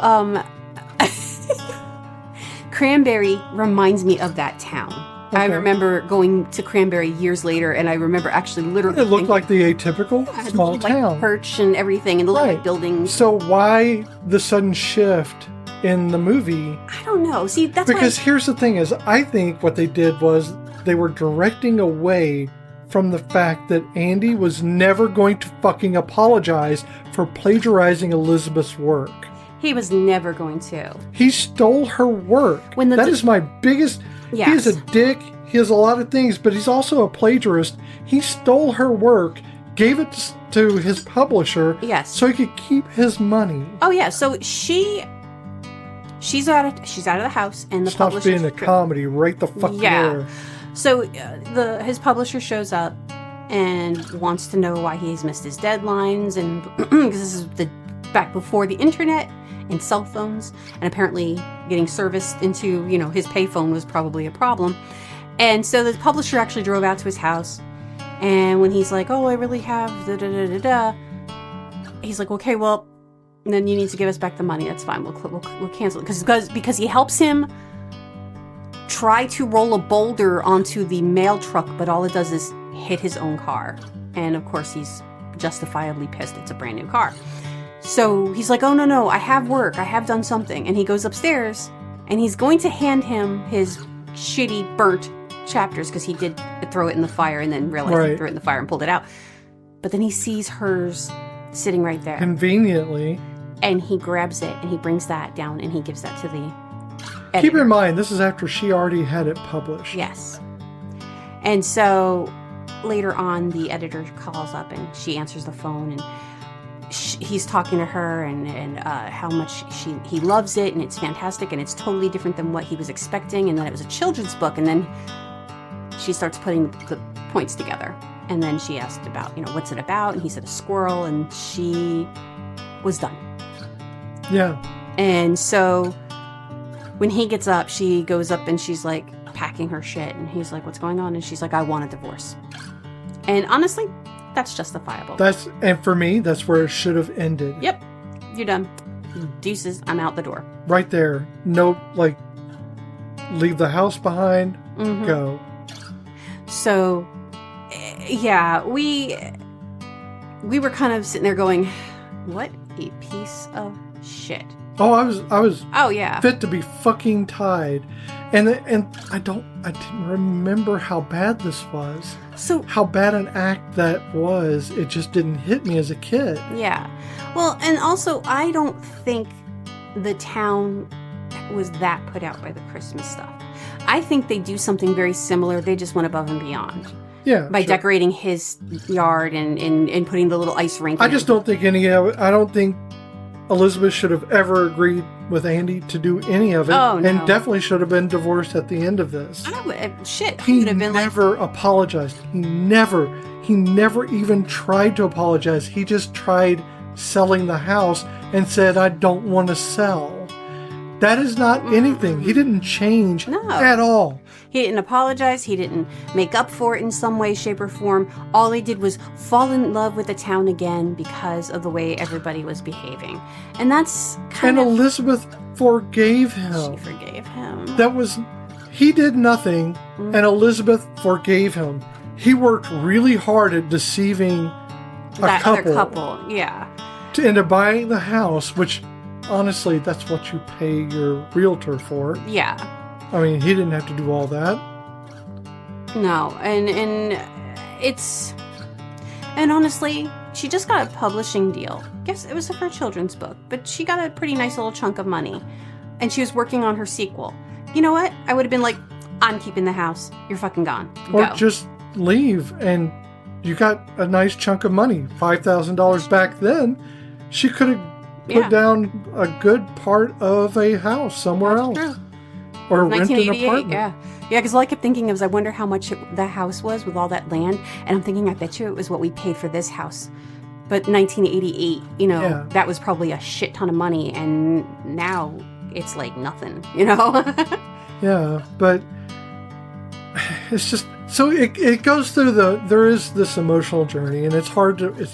Cranberry reminds me of that town. Okay. I remember going to Cranberry years later, and I remember actually literally... It looked like the atypical small town. Like perch and everything, and the little buildings. So why the sudden shift in the movie? I don't know. See, that's because here's the thing is, I think what they did was they were directing away from the fact that Andy was never going to fucking apologize for plagiarizing Elizabeth's work. He was never going to. He stole her work. That is my biggest... Yes. He is a dick. He has a lot of things, but he's also a plagiarist. He stole her work, gave it to his publisher, so he could keep his money. Oh yeah, so she's out of the house, and the publisher stops being a comedy right the fuck there. So his publisher shows up and wants to know why he's missed his deadlines, and because this is back before the internet and cell phones, and apparently getting service into his payphone was probably a problem. And so the publisher actually drove out to his house, and when he's like, "Oh, I really have he's like, "Okay, well, then you need to give us back the money. That's fine. We'll cancel it because he helps him try to roll a boulder onto the mail truck, but all it does is hit his own car. And of course, he's justifiably pissed. It's a brand new car. So he's like, "Oh, no, I have work. I have done something." And he goes upstairs, and he's going to hand him his shitty burnt chapters because he did throw it in the fire and then realized he threw it in the fire and pulled it out. But then he sees hers sitting right there. Conveniently. And he grabs it, and he brings that down, and he gives that to the editor. Keep in mind, this is after she already had it published. Yes. And so later on, the editor calls up, and she answers the phone, and he's talking to her and how much he loves it, and it's fantastic, and it's totally different than what he was expecting, and that it was a children's book. And then she starts putting the points together. And then she asked about, what's it about? And he said a squirrel, and she was done. Yeah. And so when he gets up, she goes up and she's like packing her shit. And he's like, what's going on? And she's like, I want a divorce. And honestly, that's justifiable. And for me, that's where it should have ended. Yep. You're done. Deuces. I'm out the door. Right there. No, like, leave the house behind. Mm-hmm. Go. So, yeah, we were kind of sitting there going, what a piece of shit. Oh, I was Oh, yeah. fit to be fucking tied. And I didn't remember how bad this was. So how bad an act that was. It just didn't hit me as a kid. Yeah. Well, and also, I don't think the town was that put out by the Christmas stuff. I think they do something very similar. They just went above and beyond. Yeah. By decorating his yard and putting the little ice rink. I just don't think any of it. I don't think Elizabeth should have ever agreed with Andy to do any of it. Oh, no. And definitely should have been divorced at the end of this. Shit. He would have been never apologized. He never even tried to apologize. He just tried selling the house and said, I don't want to sell. That is not anything. He didn't change at all. He didn't apologize. He didn't make up for it in some way, shape, or form. All he did was fall in love with the town again because of the way everybody was behaving. And that's kind of... And Elizabeth forgave him. She forgave him. He did nothing, and Elizabeth forgave him. He worked really hard at deceiving that other couple. Yeah. Into buying the house, which... Honestly, that's what you pay your realtor for. Yeah. I mean, he didn't have to do all that. No, and it's... And honestly, she just got a publishing deal. Yes, it was her children's book, but she got a pretty nice little chunk of money. And she was working on her sequel. You know what? I would have been like, I'm keeping the house. You're fucking gone. Or Go. just leave, and you got a nice chunk of money. $5,000 back then. She could have put down a good part of a house somewhere else. True. Or rent an apartment. Yeah, because all I kept thinking of is I wonder how much the house was with all that land. And I'm thinking, I bet you it was what we paid for this house. But 1988, that was probably a shit ton of money. And now it's like nothing, Yeah, but it's just... So it goes through there is this emotional journey, and it's hard to...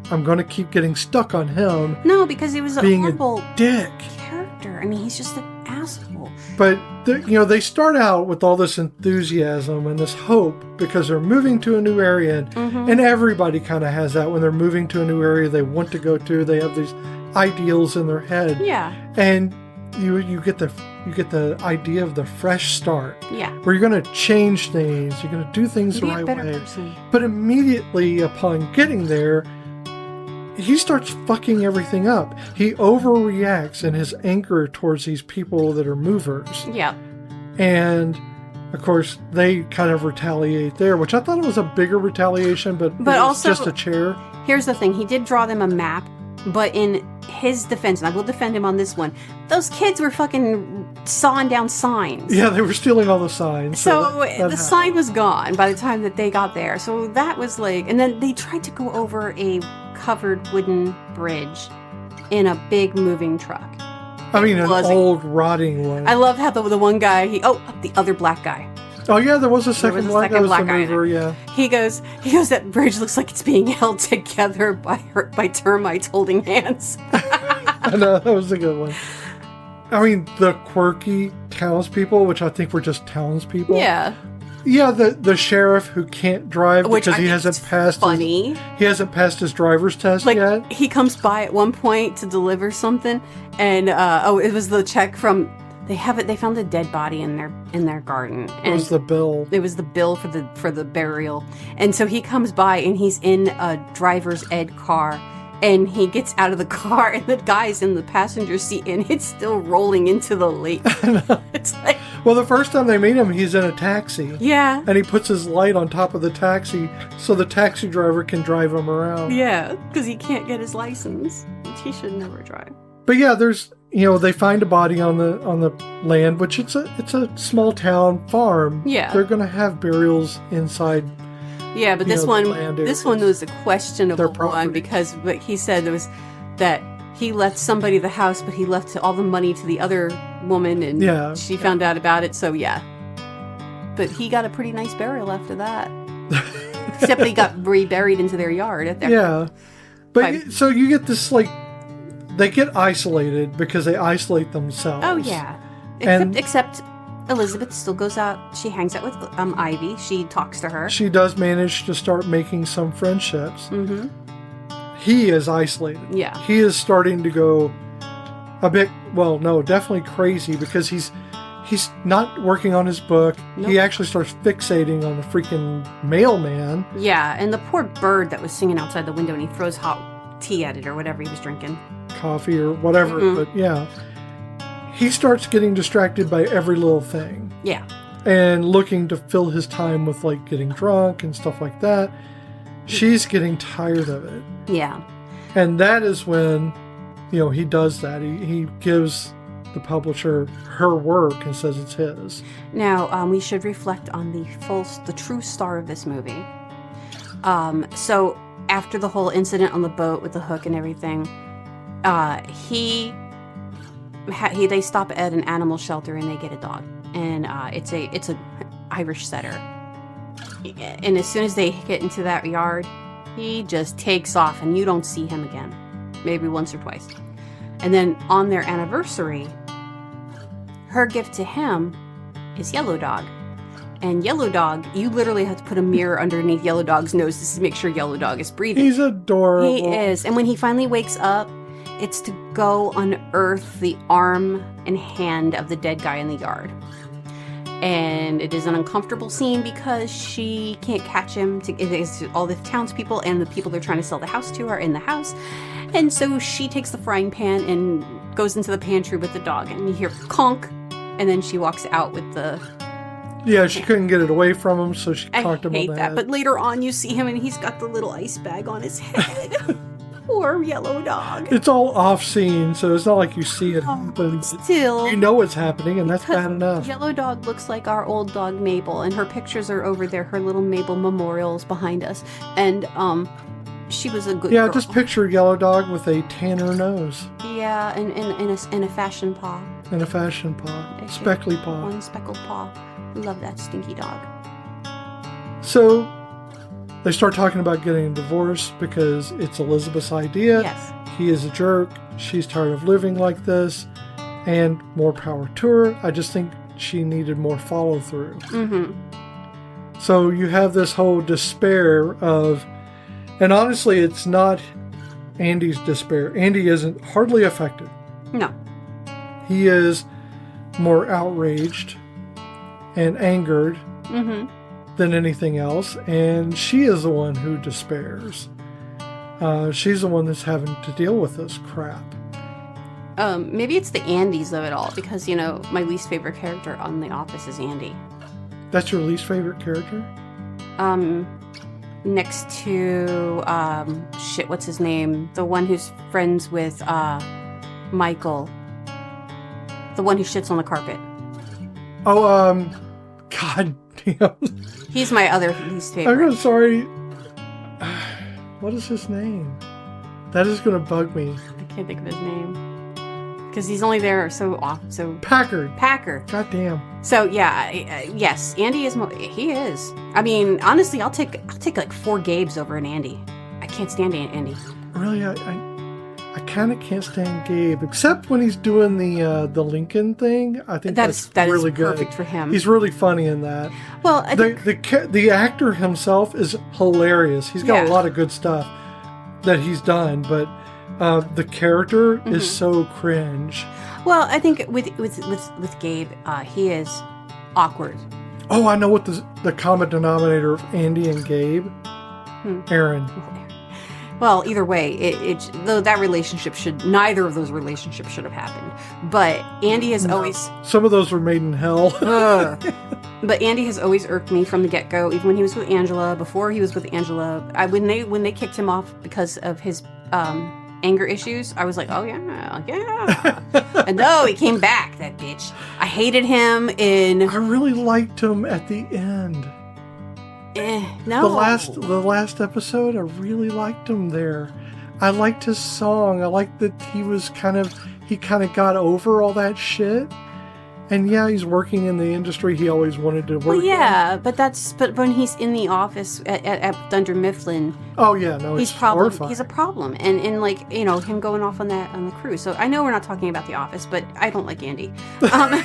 I'm going to keep getting stuck on him. No, because he was a horrible dick character. I mean, he's just an asshole. But, they start out with all this enthusiasm and this hope because they're moving to a new area. And everybody kind of has that when they're moving to a new area they want to go to. They have these ideals in their head. Yeah. And you get the idea of the fresh start. Yeah. Where you're going to change things. You're going to do things the right way. Person. But immediately upon getting there, he starts fucking everything up. He overreacts in his anger towards these people that are movers. Yeah. And, of course, they kind of retaliate there, which I thought it was a bigger retaliation, but it was also, just a chair. Here's the thing. He did draw them a map, but in his defense, and I will defend him on this one, those kids were fucking sawing down signs. Yeah, they were stealing all the signs. So the sign was gone by the time that they got there. So that was like... And then they tried to go over a covered wooden bridge in a big moving truck. I mean, an old rotting one. I love how the one guy, the other black guy. Oh yeah, there was a second black guy. Yeah. He goes, that bridge looks like it's being held together by termites holding hands. I know, that was a good one. I mean, the quirky townspeople, which I think were just townspeople. Yeah. Yeah, the sheriff who can't drive because he hasn't passed. He hasn't passed his driver's test yet. He comes by at one point to deliver something, and it was the check from. They found a dead body in their garden. And it was the bill. It was the bill for the burial, and so he comes by and he's in a driver's ed car. And he gets out of the car, and the guy's in the passenger seat, and it's still rolling into the lake. It's like... Well, the first time they meet him, he's in a taxi. Yeah. And he puts his light on top of the taxi so the taxi driver can drive him around. Yeah, because he can't get his license, which he should never drive. But yeah, there's... they find a body on the land, which it's a small town farm. Yeah. They're going to have burials inside Yeah, but this one was a questionable Their property. one because what he said was that he left somebody the house, but he left all the money to the other woman, and she found out about it. So yeah, but he got a pretty nice burial after that. Except he got reburied into their yard. But so you get this like they get isolated because they isolate themselves. Oh yeah, except Elizabeth still goes out. She hangs out with Ivy. She talks to her. She does manage to start making some friendships. Mm-hmm. He is isolated. Yeah. He is starting to go a bit, well, no, definitely crazy because he's not working on his book. Nope. He actually starts fixating on the freaking mailman. Yeah, and the poor bird that was singing outside the window, and he throws hot tea at it or whatever he was drinking. Coffee or whatever, but yeah. He starts getting distracted by every little thing. Yeah. And looking to fill his time with like getting drunk and stuff like that. She's getting tired of it. Yeah. And that is when, he does that. He gives the publisher her work and says it's his. Now, we should reflect on the true star of this movie. So after the whole incident on the boat with the hook and everything, they stop at an animal shelter and they get a dog, and it's a Irish setter. And as soon as they get into that yard, he just takes off, and you don't see him again, maybe once or twice. And then on their anniversary, her gift to him is Yellow Dog. And Yellow Dog, you literally have to put a mirror underneath Yellow Dog's nose to make sure Yellow Dog is breathing. He's adorable. He is. And when he finally wakes up, it's to go unearth the arm and hand of the dead guy in the yard. And it is an uncomfortable scene because she can't catch him. All the townspeople and the people they're trying to sell the house to are in the house. And so she takes the frying pan and goes into the pantry with the dog. And you hear conk. And then she walks out with the... Yeah, she couldn't get it away from him, so she conked him on the head. I hate that. But later on, you see him and he's got the little ice bag on his head. Poor Yellow Dog. It's all off scene, so it's not like you see it happen. Still, you know what's happening, and that's bad enough. Yellow Dog looks like our old dog Mabel, and her pictures are over there. Her little Mabel memorials behind us, and she was a good girl. Just picture Yellow Dog with a tanner nose. Yeah, and a fashion paw. And a fashion paw, speckly paw. One speckled paw. We love that stinky dog. So they start talking about getting a divorce because it's Elizabeth's idea. Yes. He is a jerk. She's tired of living like this. And more power to her. I just think she needed more follow through. Mm-hmm. So you have this whole despair of... And honestly, it's not Andy's despair. Andy isn't hardly affected. No. He is more outraged and angered than anything else, and she is the one who despairs. She's the one that's having to deal with this crap. Maybe it's the Andys of it all, because, my least favorite character on The Office is Andy. That's your least favorite character? Next to, what's his name? The one who's friends with, Michael. The one who shits on the carpet. Oh, God damn. He's my other least favorite. I'm sorry. What is his name? That is going to bug me. I can't think of his name. Because he's only there so often. So Packard. God damn. So, yeah, yes, Andy is... He is. I mean, honestly, I'll take like 4 Gabes over an Andy. I can't stand Andy. Really, I kind of can't stand Gabe, except when he's doing the Lincoln thing. I think that's really good. Perfect for him. He's really funny in that. Well, the actor himself is hilarious. He's got a lot of good stuff that he's done, but the character is so cringe. Well, I think with Gabe, he is awkward. Oh, I know what the common denominator of Andy and Gabe. Aaron. Well, either way, though that relationship neither of those relationships should have happened. But Andy has always... Some of those were made in hell. But Andy has always irked me from the get-go, even when he was with Angela, before he was with Angela. When they kicked him off because of his anger issues, I was like, oh, yeah. And no, he came back, that bitch. I hated him in... I really liked him at the end. No. The last episode, I really liked him there. I liked his song. I liked that he kind of got over all that shit. And yeah, he's working in the industry he always wanted to work Well, yeah, but when he's in the office at Dunder Mifflin. Oh yeah, no, he's horrifying. He's a problem, and like him going off on the cruise. So I know we're not talking about The Office, but I don't like Andy, and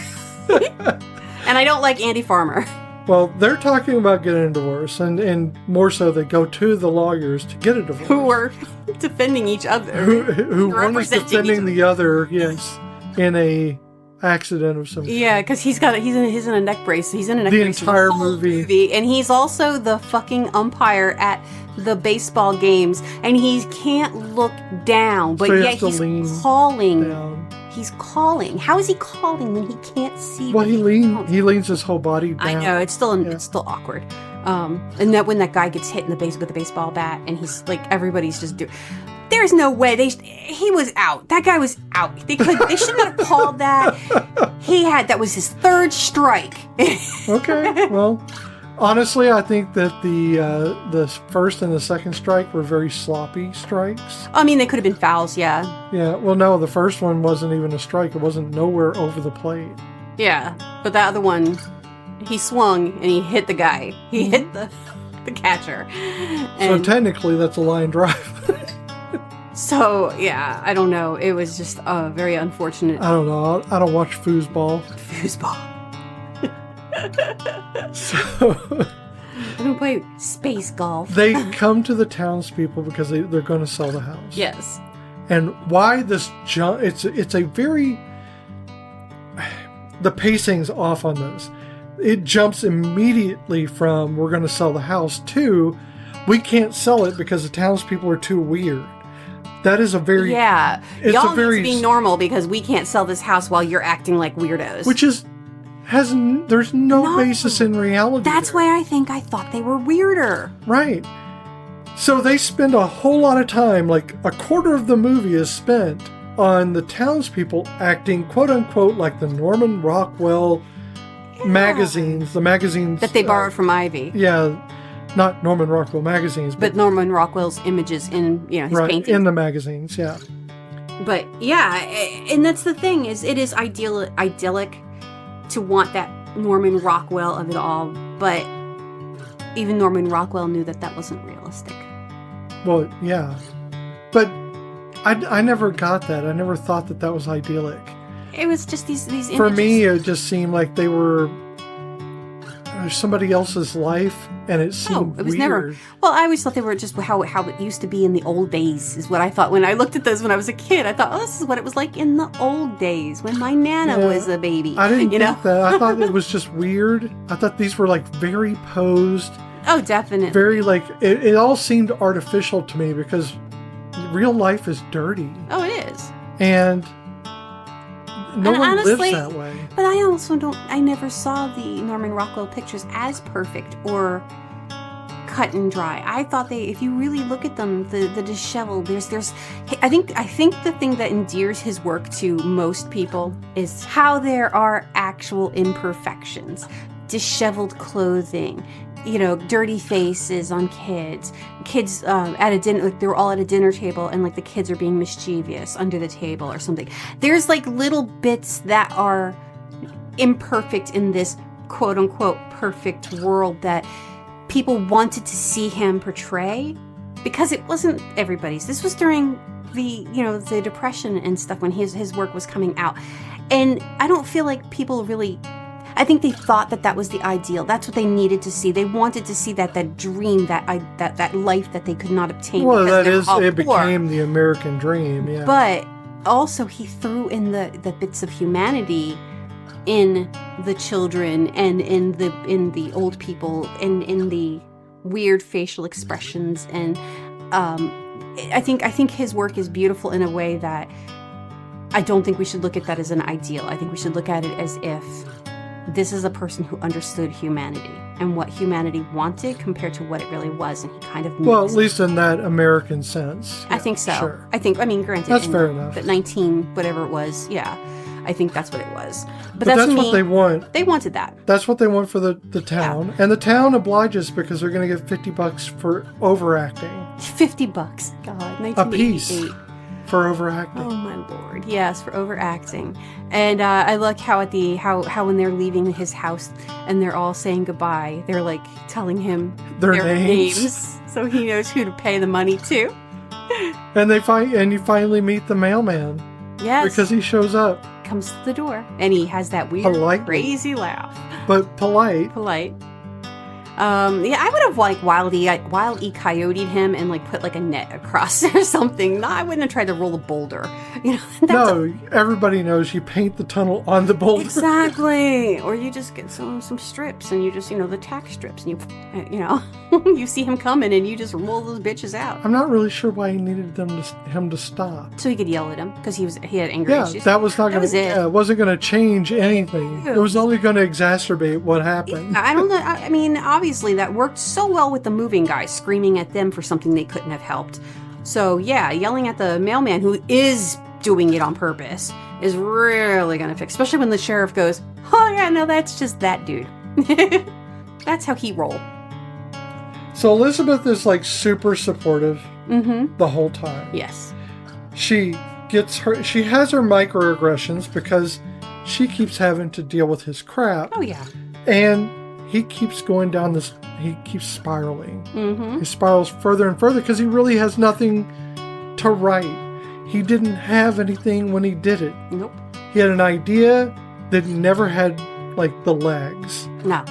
I don't like Andy Farmer. Well, they're talking about getting a divorce, and more so, they go to the lawyers to get a divorce. Who were defending each other. Who one is defending the other, yes, in a accident of some. Yeah, because he's in a neck brace. He's in a neck brace the entire movie, and he's also the fucking umpire at the baseball games, and he can't look down, but yet he's calling. Down. He's calling. How is he calling when he can't see? Well, he leans his whole body down. I know it's still awkward. And that when that guy gets hit in the base with the baseball bat, and he's like, everybody's just doing. There's no way he was out. That guy was out. They should not have called that. That was his third strike. Okay, well, honestly, I think that the first and the second strike were very sloppy strikes. I mean, they could have been fouls, yeah. Yeah, well, no, the first one wasn't even a strike. It wasn't nowhere over the plate. Yeah, but the other one, he swung and he hit the guy. He hit the catcher. So technically, that's a line drive. So, yeah, I don't know. It was just very unfortunate. I don't know. I don't watch foosball. Foosball. So I don't play space golf. They come to the townspeople because they're going to sell the house. Yes. And why this jump? It's a very... The pacing's off on this. It jumps immediately from we're going to sell the house to we can't sell it because the townspeople are too weird. That is a very... Yeah. Y'all need to be normal because we can't sell this house while you're acting like weirdos. Which is... There's no basis in reality. That's why I thought they were weirder. Right. So they spend a whole lot of time, like a quarter of the movie is spent on the townspeople acting, quote unquote, like the Norman Rockwell magazines. The magazines... That they borrowed from Ivy. Yeah. Not Norman Rockwell magazines. But Norman Rockwell's images in his paintings. In the magazines, yeah. But yeah, and that's the thing, is it is idyllic to want that Norman Rockwell of it all, but even Norman Rockwell knew that wasn't realistic. Well, yeah. But I never got that. I never thought that was idyllic. It was just these images. For me, it just seemed like they were somebody else's life, and it seemed it was weird. Never. Well, I always thought they were just how it used to be in the old days, is what I thought when I looked at those when I was a kid. I thought, this is what it was like in the old days when my Nana was a baby. I didn't get that. I thought it was just weird. I thought these were like very posed. Oh, definitely. Very like, it all seemed artificial to me because real life is dirty. Oh, it is. And no one honestly, lives that way. But I never saw the Norman Rockwell pictures as perfect or cut and dry. I thought if you really look at them, the disheveled, I think the thing that endears his work to most people is how there are actual imperfections, disheveled clothing, dirty faces on kids at a dinner, like they're all at a dinner table and like the kids are being mischievous under the table or something. There's like little bits that are imperfect in this quote unquote perfect world that people wanted to see him portray, because it wasn't everybody's. This was during the Depression and stuff when his work was coming out, and I don't feel like people really. I think they thought that was the ideal. That's what they needed to see. They wanted to see that dream, that life that they could not obtain. Well, because it became the American dream, yeah. But also he threw in the bits of humanity in the children and in the old people and in the weird facial expressions, and I think his work is beautiful in a way that I don't think we should look at that as an ideal. I think we should look at it as if this is a person who understood humanity and what humanity wanted compared to what it really was, and he kind of well, at least in that American sense. I think so. Sure. Granted, that's fair enough. But 19, whatever it was, yeah. I think that's what it was. But that's what they want. They wanted that. That's what they want for the town. Yeah. And the town obliges because they're going to get $50 for overacting. $50. God, 1988. A piece for overacting. Oh my lord! Yes, for overacting. And I like how how when they're leaving his house and they're all saying goodbye, they're like telling him their names, so he knows who to pay the money to. And you finally meet the mailman. Yes, because he shows up, comes to the door, and he has that weird, crazy laugh. But polite. Yeah, I would have like Wild E. Coyote'd him and like put like a net across or something. No, I wouldn't have tried to roll a boulder. You know. Everybody knows you paint the tunnel on the boulder. Exactly. Or you just get some strips and you just the tack strips and you you see him coming and you just roll those bitches out. I'm not really sure why he needed him to stop. So he could yell at him because he had anger issues. Yeah, that was not going to. Yeah, it wasn't going to change anything. It was only going to exacerbate what happened. I don't know. I mean, obviously that worked so well with the moving guys screaming at them for something they couldn't have helped. So yeah, yelling at the mailman who is doing it on purpose is really going to fix, especially when the sheriff goes, oh yeah, no, that's just that dude. That's how he roll. So Elizabeth is like super supportive the whole time. Yes. She has her microaggressions because she keeps having to deal with his crap. Oh yeah. And he keeps going down he keeps spiraling. He spirals further and further because he really has nothing to write. He didn't have anything when he did it. Nope. He had an idea that never had like the legs. No.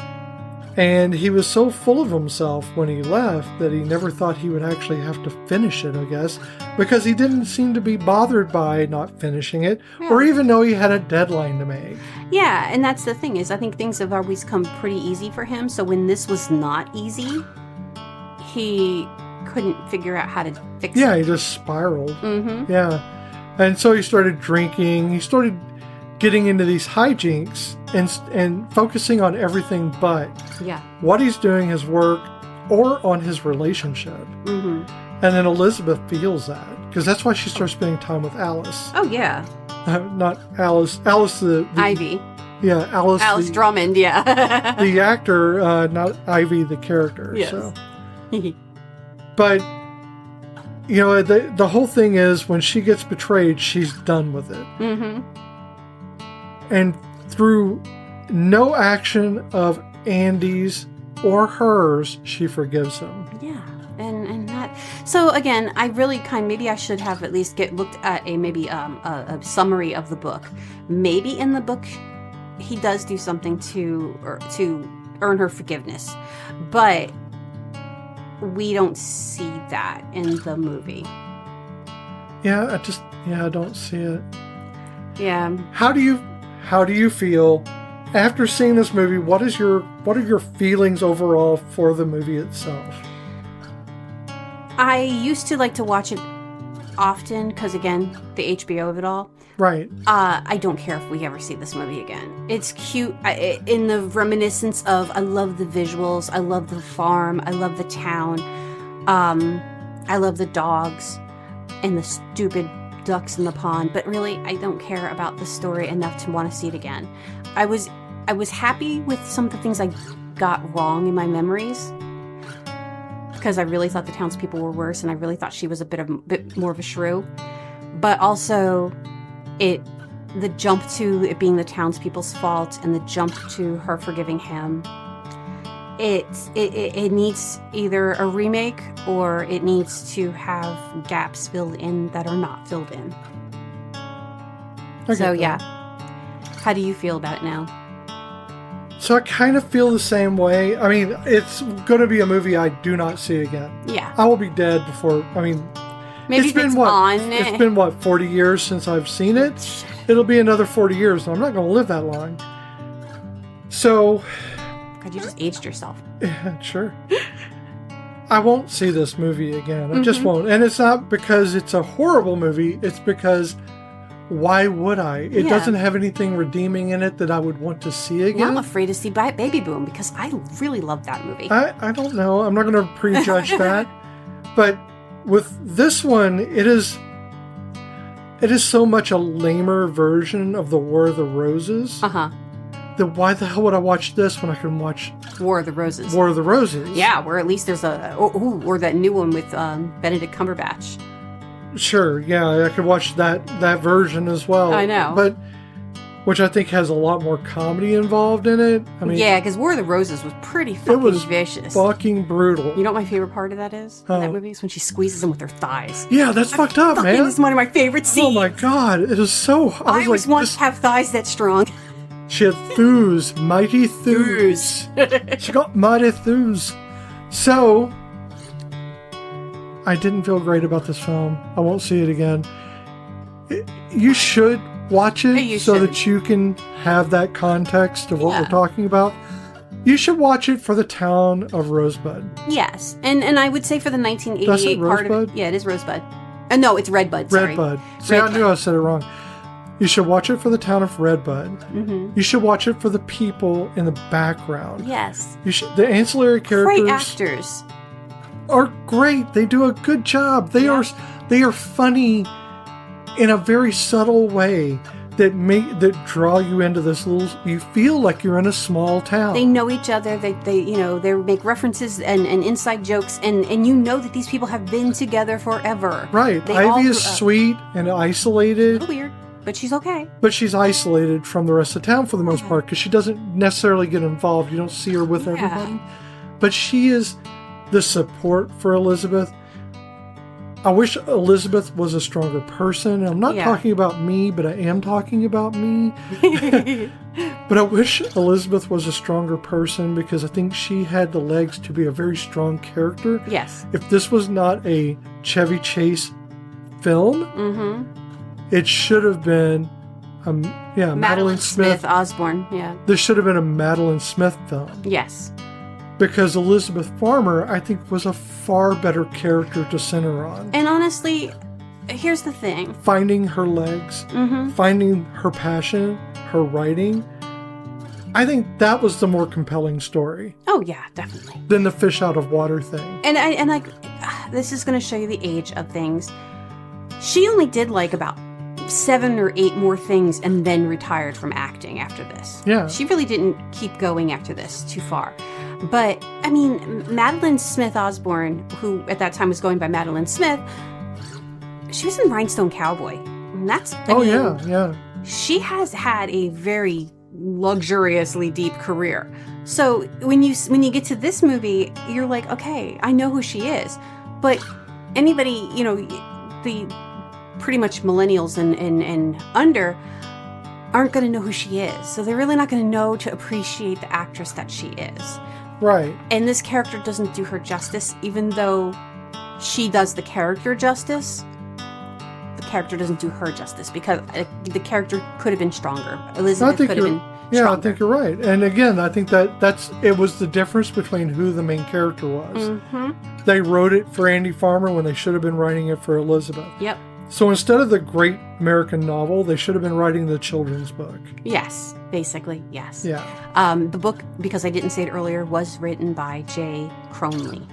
And he was so full of himself when he left that he never thought he would actually have to finish it, I guess, because he didn't seem to be bothered by not finishing it or even know he had a deadline to make. Yeah, and that's the thing is I think things have always come pretty easy for him. So when this was not easy, he couldn't figure out how to fix it. Yeah, he just spiraled. Yeah. And so he started drinking. He started getting into these hijinks and focusing on everything but what he's doing, his work, or on his relationship. And then Elizabeth feels that because that's why she starts spending time with Alice. Oh, yeah. Not Alice. Alice the Ivy. Yeah, Alice Drummond, yeah. the actor, not Ivy the character. Yes. So. But, the whole thing is when she gets betrayed, she's done with it. And through no action of Andy's or hers, she forgives him. Yeah. And that, so again, I really maybe I should have at least looked at a summary of the book. Maybe in the book he does do something to earn her forgiveness, but we don't see that in the movie. Yeah, I don't see it. Yeah. How do you feel after seeing this movie? What are your feelings overall for the movie itself? I used to like to watch it often because, again, the HBO of it all. Right. I don't care if we ever see this movie again. It's cute in the reminiscence of, I love the visuals, I love the farm, I love the town, I love the dogs and the stupid ducks in the pond, but really I don't care about the story enough to want to see it again. I was happy with some of the things I got wrong in my memories, because I really thought the townspeople were worse, and I really thought she was a bit more of a shrew. But also, the jump to it being the townspeople's fault, and the jump to her forgiving him, it needs either a remake or it needs to have gaps filled in that are not filled in. So yeah, how do you feel about it now? So I kind of feel the same way. I mean, it's going to be a movie I do not see again. Yeah. I will be dead before, maybe it's been It's been 40 years since I've seen it. It'll be another 40 years, and I'm not going to live that long. So... God, you just aged yourself. Yeah, sure. I won't see this movie again. I just won't. And it's not because it's a horrible movie. It's because... why would I? It doesn't have anything redeeming in it that I would want to see again. Well, I'm afraid to see Baby Boom because I really love that movie. I don't know. I'm not going to prejudge that. But with this one, it is so much a lamer version of the War of the Roses. Uh-huh. Then why the hell would I watch this when I can watch War of the Roses? War of the Roses? Yeah, where at least there's or that new one with Benedict Cumberbatch. Sure, yeah, I could watch that version as well. I know. But, which I think has a lot more comedy involved in it. I mean, yeah, because War of the Roses was pretty fucking vicious. Fucking brutal. You know what my favorite part of that is? In that movie is when she squeezes them with her thighs. Yeah, that's fucked up, man. It's one of my favorite scenes. Oh my god, it is so... I always want to have thighs that strong. She had thews, mighty thews. She got mighty thews. So, I didn't feel great about this film. I won't see it again. You should watch it that you can have that context of what we're talking about. You should watch it for the town of Rosebud. Yes, and I would say for the 1988 part of it. Yeah, it is Rosebud. No, it's Redbud. Sorry. Redbud. See, Redbud. I knew I said it wrong. You should watch it for the town of Redbud. Mm-hmm. You should watch it for the people in the background. Yes. The ancillary characters. Great actors. Are great. They do a good job. They are funny in a very subtle way that draw you into this little. You feel like you're in a small town. They know each other. They make references and inside jokes, and you know that these people have been together forever. Right. Ivy is sweet and isolated. A little weird, but she's okay. But she's isolated from the rest of the town for the most part because she doesn't necessarily get involved. You don't see her with everybody. But she is the support for Elizabeth. I wish Elizabeth was a stronger person. I'm not talking about me, but I am talking about me. But I wish Elizabeth was a stronger person because I think she had the legs to be a very strong character. Yes. If this was not a Chevy Chase film, it should have been Madeline Smith Osborne. Yeah. This should have been a Madeline Smith film. Yes. Because Elizabeth Farmer, I think, was a far better character to center on. And honestly, here's the thing. Finding her legs, finding her passion, her writing, I think that was the more compelling story. Oh, yeah, definitely. Than the fish out of water thing. And this is going to show you the age of things. She only did about 7 or 8 more things and then retired from acting after this. Yeah. She really didn't keep going after this too far. But, I mean, Madeline Smith Osborne, who at that time was going by Madeline Smith, she was in Rhinestone Cowboy. And that's, yeah. She has had a very luxuriously deep career. So when you get to this movie, you're like, okay, I know who she is. But anybody, the pretty much millennials and under aren't going to know who she is. So they're really not going to know to appreciate the actress that she is. Right. And this character doesn't do her justice, even though she does the character justice. The character doesn't do her justice because the character could have been stronger. Elizabeth could have been stronger. Yeah, I think you're right. And again, I think it was the difference between who the main character was. Mm-hmm. They wrote it for Andy Farmer when they should have been writing it for Elizabeth. Yep. So instead of the great American novel, they should have been writing the children's book. Yes, basically, yes. Yeah. The book, because I didn't say it earlier, was written by J. Cronley.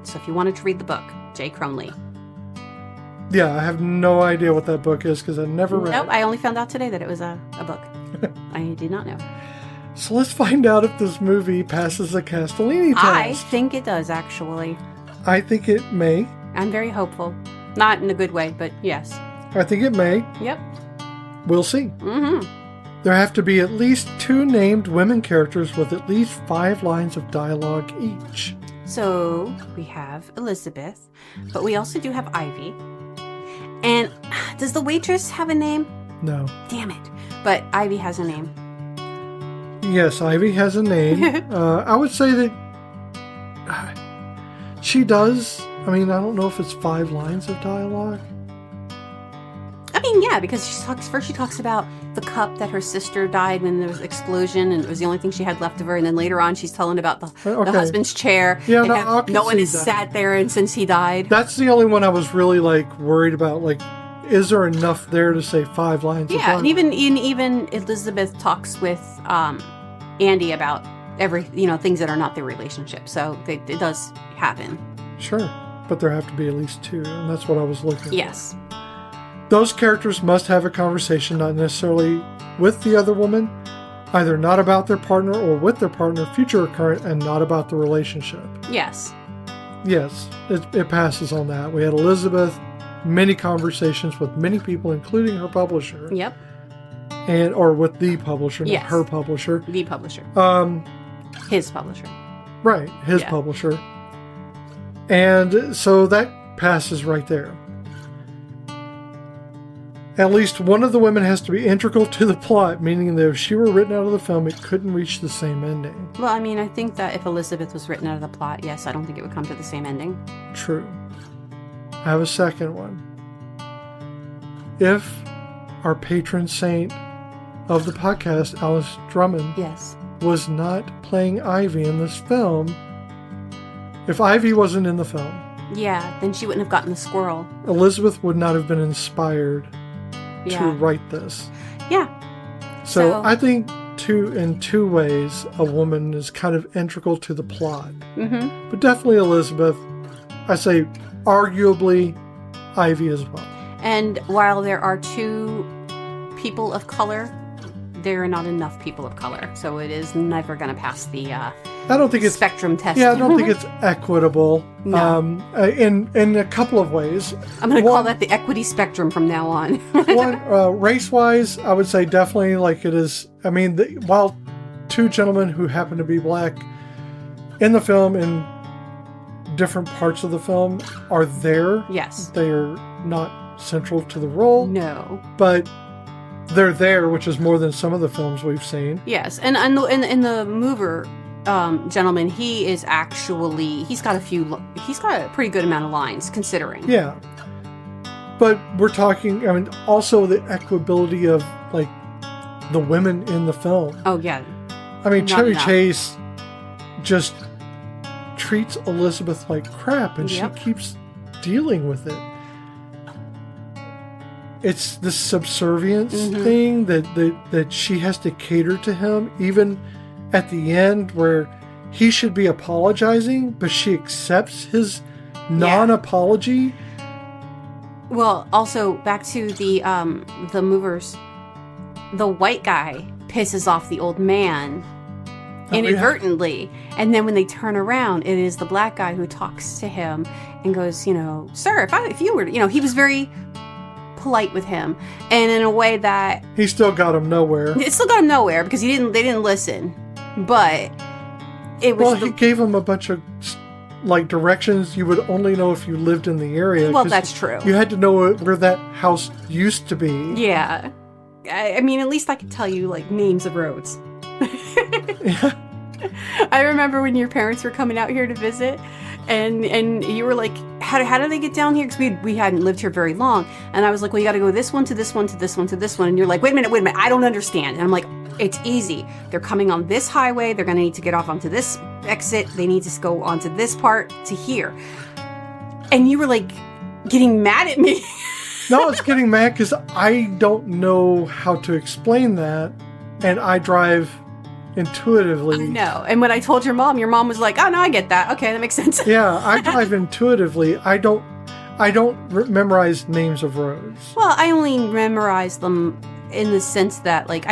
So if you wanted to read the book, J. Cronley. Yeah, I have no idea what that book is because I never read it. Nope, I only found out today that it was a book. I did not know. So let's find out if this movie passes the Castellini test. I think it does, actually. I think it may. I'm very hopeful. Not in a good way, but yes. I think it may. Yep. We'll see. Mm-hmm. There have to be at least 2 named women characters with at least 5 lines of dialogue each. So we have Elizabeth, but we also do have Ivy. And does the waitress have a name? No. Damn it. But Ivy has a name. Yes, Ivy has a name. I would say that she does. I mean, I don't know if it's 5 lines of dialogue. I mean, yeah, because she talks about the cup that her sister died when there was an explosion, and it was the only thing she had left of her. And then later on, she's telling about the husband's chair. Yeah, no one has sat there and since he died. That's the only one I was really worried about. Is there enough there to say 5 lines? Yeah, of dialogue? And even Elizabeth talks with Andy about things that are not their relationship. So it does happen. Sure. But there have to be at least 2, and that's what I was looking for. Yes. Those characters must have a conversation, not necessarily with the other woman, either not about their partner or with their partner, future or current, and not about the relationship. Yes. Yes, it passes on that. We had Elizabeth, many conversations with many people, including her publisher. Yep. Or with the publisher, not Yes. her publisher. The publisher. His publisher. Right, his publisher. And so that passes right there. At least one of the women has to be integral to the plot, meaning that if she were written out of the film, it couldn't reach the same ending. Well, I mean, I think that if Elizabeth was written out of the plot, yes, I don't think it would come to the same ending. True. I have a second one. If our patron saint of the podcast, Alice Drummond, Yes. was not playing Ivy in this film, if Ivy wasn't in the film, Yeah, then she wouldn't have gotten the squirrel. Elizabeth would not have been inspired to Yeah. write this. Yeah. So I think in two ways, a woman is kind of integral to the plot. Mm-hmm. But definitely Elizabeth. I say arguably Ivy as well. And while there are 2 people of color, there are not enough people of color. So it is never going to pass the I don't think it's spectrum test. Yeah, I don't think it's equitable. No. In a couple of ways. I'm going to call that the equity spectrum from now on. One, race-wise, I would say definitely like it is. I mean, while 2 gentlemen who happen to be black in the film, in different parts of the film, are there. Yes. They are not central to the role. No. But they're there, which is more than some of the films we've seen. Yes, and in the mover gentleman, he is actually he's got a pretty good amount of lines considering. Yeah. But we're talking, I mean, also the equability of like the women in the film. Oh yeah. I mean, Not Chevy enough. Chase just treats Elizabeth like crap, and Yep. she keeps dealing with it. It's this subservience thing that she has to cater to him, even at the end where he should be apologizing, but she accepts his non-apology. Well, also back to the movers, the white guy pisses off the old man inadvertently, and then when they turn around, it is the black guy who talks to him and goes, sir, if you were, he was very polite with him, and in a way that He still got him nowhere. it still got him nowhere because they didn't listen, but it was. Well, he gave him a bunch of like directions you would only know if you lived in the area. Well, 'cause that's true. You had to know where that house used to be. Yeah, I mean, at least I could tell you like names of roads. Yeah. I remember when your parents were coming out here to visit, and you were like, how do they get down here? Because we hadn't lived here very long, and I was like, well, you got to go this one to this one to this one to this one, and you're like, wait a minute, I don't understand. And I'm like, it's easy. They're coming on this highway. They're going to need to get off onto this exit. They need to go onto this part to here. And you were like getting mad at me. No, I was getting mad because I don't know how to explain that, and I drive intuitively. No. And when I told your mom was like, oh no, I get that. Okay, that makes sense. Yeah, I drive intuitively. I don't memorize names of roads. Well, I only memorize them in the sense that, like,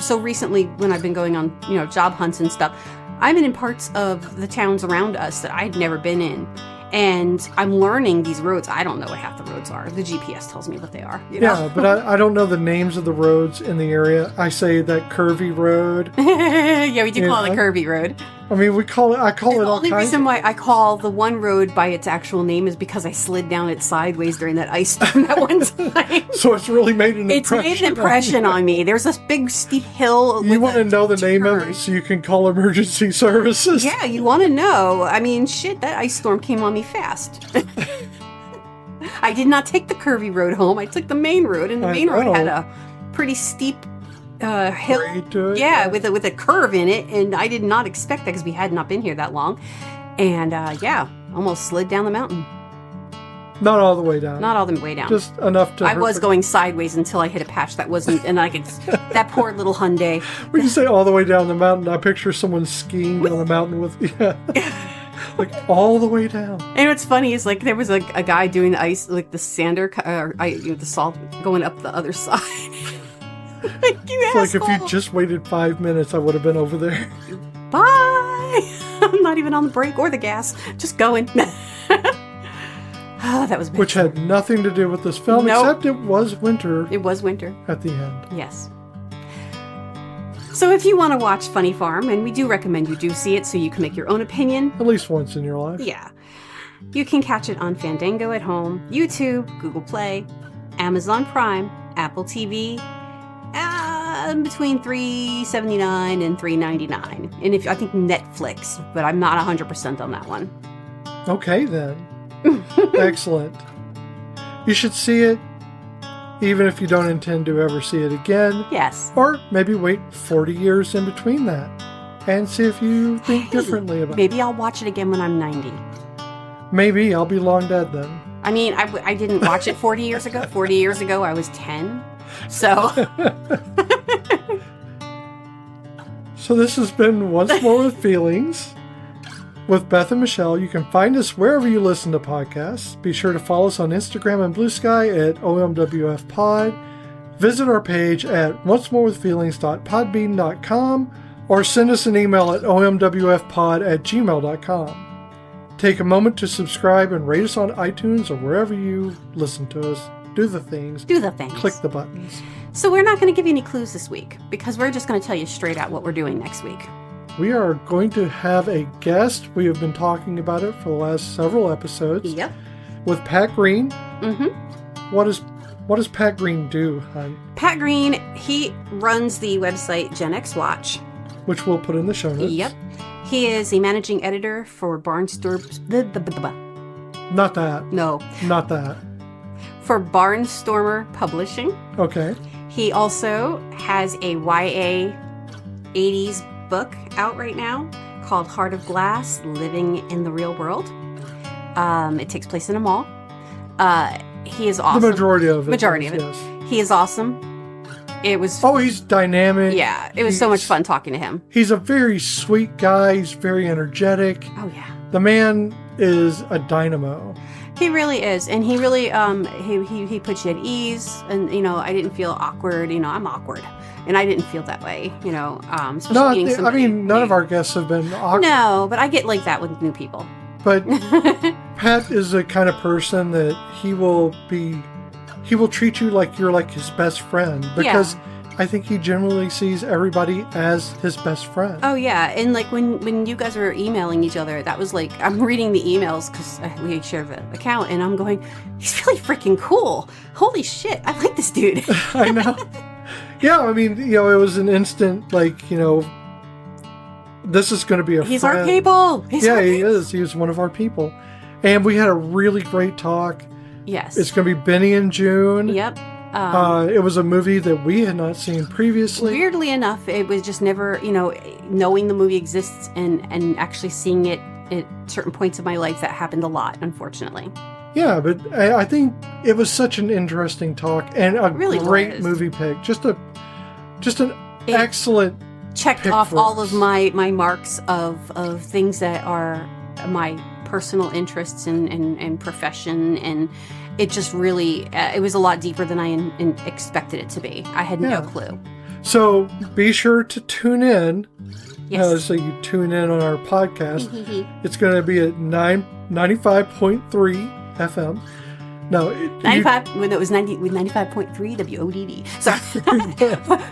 so recently when I've been going on, job hunts and stuff, I've been in parts of the towns around us that I'd never been in. And I'm learning these roads. I don't know what half the roads are. The GPS tells me what they are. Yeah, but I don't know the names of the roads in the area. I say that curvy road. Yeah, we do call it a curvy road. I mean, I call it all The only kinds. reason why I call the one road by its actual name is because I slid down it sideways during that ice storm that one time. So it's really made an It's impression. made an impression on me. There's this big steep hill. You want to know the name of it so you can call emergency services? Yeah, you want to know. I mean, shit, that ice storm came on me fast. I did not take the curvy road home. I took the main road, and the main road had a pretty steep hill. Grade to it? Yeah, with a curve in it, and I did not expect that because we had not been here that long. And almost slid down the mountain. Not all the way down. Not all the way down. Just enough to. I was going sideways until I hit a patch that wasn't, and I could. That poor little Hyundai. When you say all the way down the mountain, I picture someone skiing down the mountain with, Like all the way down. And what's funny is like there was like a guy doing the ice, like the sander, the salt going up the other side. Like you It's like asshole. if you just waited 5 minutes, I would have been over there. Bye. I'm not even on the brake or the gas, just going. Oh, that was bad. Which had nothing to do with this film, Nope. except it was winter It was winter. at the end. Yes. So if you want to watch Funny Farm, and we do recommend you do see it so you can make your own opinion, At least once in your life. yeah, you can catch it on Fandango at home, YouTube, Google Play, Amazon Prime, Apple TV, between $3.79 and $3.99. And I think Netflix, but I'm not 100% on that one. Okay, then. Excellent. You should see it, even if you don't intend to ever see it again. Yes. Or maybe wait 40 years in between that and see if you think differently about it. Maybe I'll watch it again when I'm 90. Maybe. I'll be long dead then. I mean, I didn't watch it 40 years ago. 40 years ago, I was 10. So, So this has been Once More with Feelings with Beth and Michelle. You can find us wherever you listen to podcasts. Be sure to follow us on Instagram and Blue Sky at OMWFPod. Visit our page at oncemorewithfeelings.podbean.com or send us an email at omwfpod@gmail.com. Take a moment to subscribe and rate us on iTunes or wherever you listen to us. Do the things. do the things. Click the buttons. So we're not going to give you any clues this week because we're just going to tell you straight out what we're doing next week. We are going to have a guest. We have been talking about it for the last several episodes. Yep. With Pat Green. Mm-hmm. What does Pat Green do, hon? Pat Green, he runs the website Gen X Watch. Which we'll put in the show notes. Yep. He is a managing editor for Not that. No. Not that. For Barnstormer Publishing. Okay. He also has a YA 80s book out right now called Heart of Glass, Living in the Real World. It takes place in a mall. He is awesome. The majority of it. Yes. He is awesome. It was... Oh, he's dynamic. Yeah, it was so much fun talking to him. He's a very sweet guy. He's very energetic. Oh, yeah. The man is a dynamo. He really is, and he really he puts you at ease, and I didn't feel awkward. I'm awkward, and I didn't feel that way. Especially meeting somebody none of our guests have been awkward. No, but I get like that with new people. But Pat is the kind of person that he will treat you like you're like his best friend because I think he generally sees everybody as his best friend. Oh yeah, and like when you guys were emailing each other, that was like I'm reading the emails because we share the account, and I'm going, he's really freaking cool. Holy shit, I like this dude. I know. Yeah, I mean, it was an instant like, this is going to be a He's friend. our people. He is. He was one of our people, and we had a really great talk. Yes, it's going to be Benny and Joon. Yep. It was a movie that we had not seen previously. Weirdly enough, it was just never, knowing the movie exists and actually seeing it at certain points of my life, that happened a lot, unfortunately. Yeah, but I think it was such an interesting talk and a really great movie pick. Just an excellent checked pick off for all us. of my marks of things that are my personal interests and profession, and it just really it was a lot deeper than I expected it to be. I had no clue. So be sure to tune in. Yes. So you tune in on our podcast. It's going to be at 95.3 FM. No, 95. When it was 95.3 WODD. Sorry,